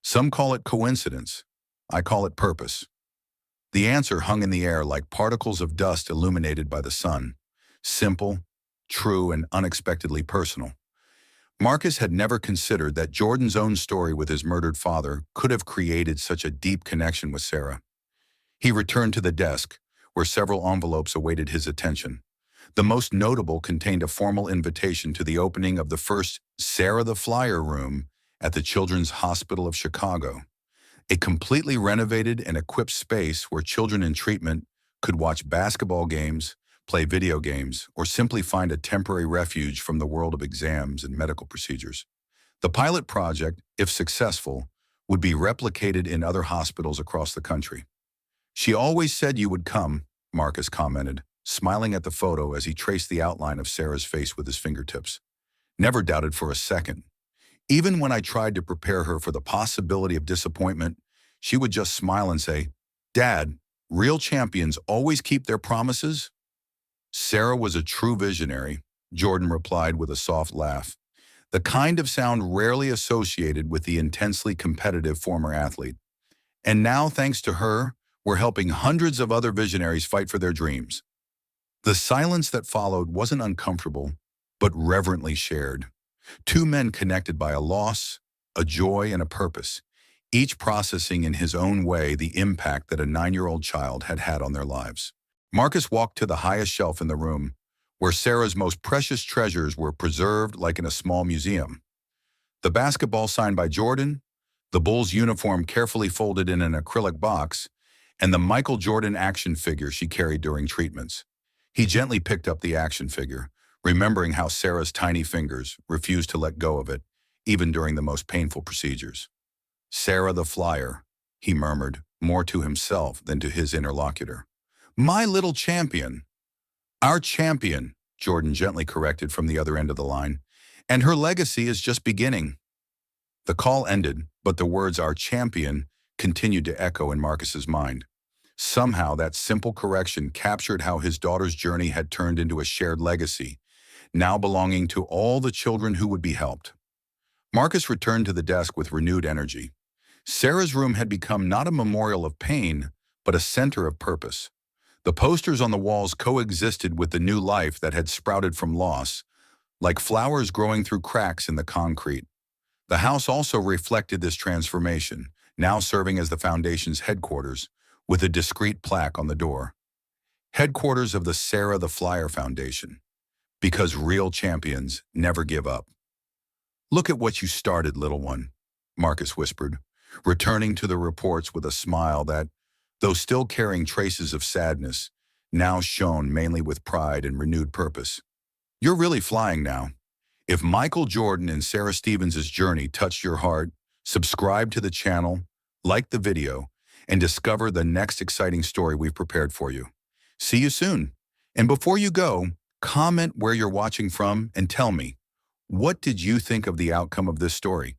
S1: Some call it coincidence. I call it purpose." The answer hung in the air like particles of dust illuminated by the sun, simple, true, and unexpectedly personal. Marcus had never considered that Jordan's own story with his murdered father could have created such a deep connection with Sarah. He returned to the desk, where several envelopes awaited his attention. The most notable contained a formal invitation to the opening of the first Sarah the Flyer room at the Children's Hospital of Chicago, a completely renovated and equipped space where children in treatment could watch basketball games, play video games, or simply find a temporary refuge from the world of exams and medical procedures. The pilot project, if successful, would be replicated in other hospitals across the country. "She always said you would come," Marcus commented, smiling at the photo as he traced the outline of Sarah's face with his fingertips. "Never doubted for a second. Even when I tried to prepare her for the possibility of disappointment, she would just smile and say, 'Dad, real champions always keep their promises?'" "Sarah was a true visionary," Jordan replied with a soft laugh, the kind of sound rarely associated with the intensely competitive former athlete. "And now, thanks to her, we're helping hundreds of other visionaries fight for their dreams." The silence that followed wasn't uncomfortable, but reverently shared. Two men connected by a loss, a joy, and a purpose, each processing in his own way the impact that a 9-year-old child had had on their lives. Marcus walked to the highest shelf in the room, where Sarah's most precious treasures were preserved like in a small museum. The basketball signed by Jordan, the Bulls uniform carefully folded in an acrylic box, and the Michael Jordan action figure she carried during treatments. He gently picked up the action figure, remembering how Sarah's tiny fingers refused to let go of it, even during the most painful procedures. "Sarah the Flyer," he murmured, more to himself than to his interlocutor. "My little champion." "Our champion," Jordan gently corrected from the other end of the line, "and her legacy is just beginning." The call ended, but the words "our champion" continued to echo in Marcus's mind. Somehow that simple correction captured how his daughter's journey had turned into a shared legacy, now belonging to all the children who would be helped. Marcus returned to the desk with renewed energy. Sarah's room had become not a memorial of pain, but a center of purpose. The posters on the walls coexisted with the new life that had sprouted from loss, like flowers growing through cracks in the concrete. The house also reflected this transformation, now serving as the foundation's headquarters, with a discreet plaque on the door. Headquarters of the Sarah the Flyer Foundation, because real champions never give up. "Look at what you started, little one," Marcus whispered, returning to the reports with a smile that, though still carrying traces of sadness, now shone mainly with pride and renewed purpose. "You're really flying now. If Michael Jordan and Sarah Stevens' journey touched your heart, subscribe to the channel, like the video, and discover the next exciting story we've prepared for you. See you soon. And before you go, comment where you're watching from and tell me, what did you think of the outcome of this story?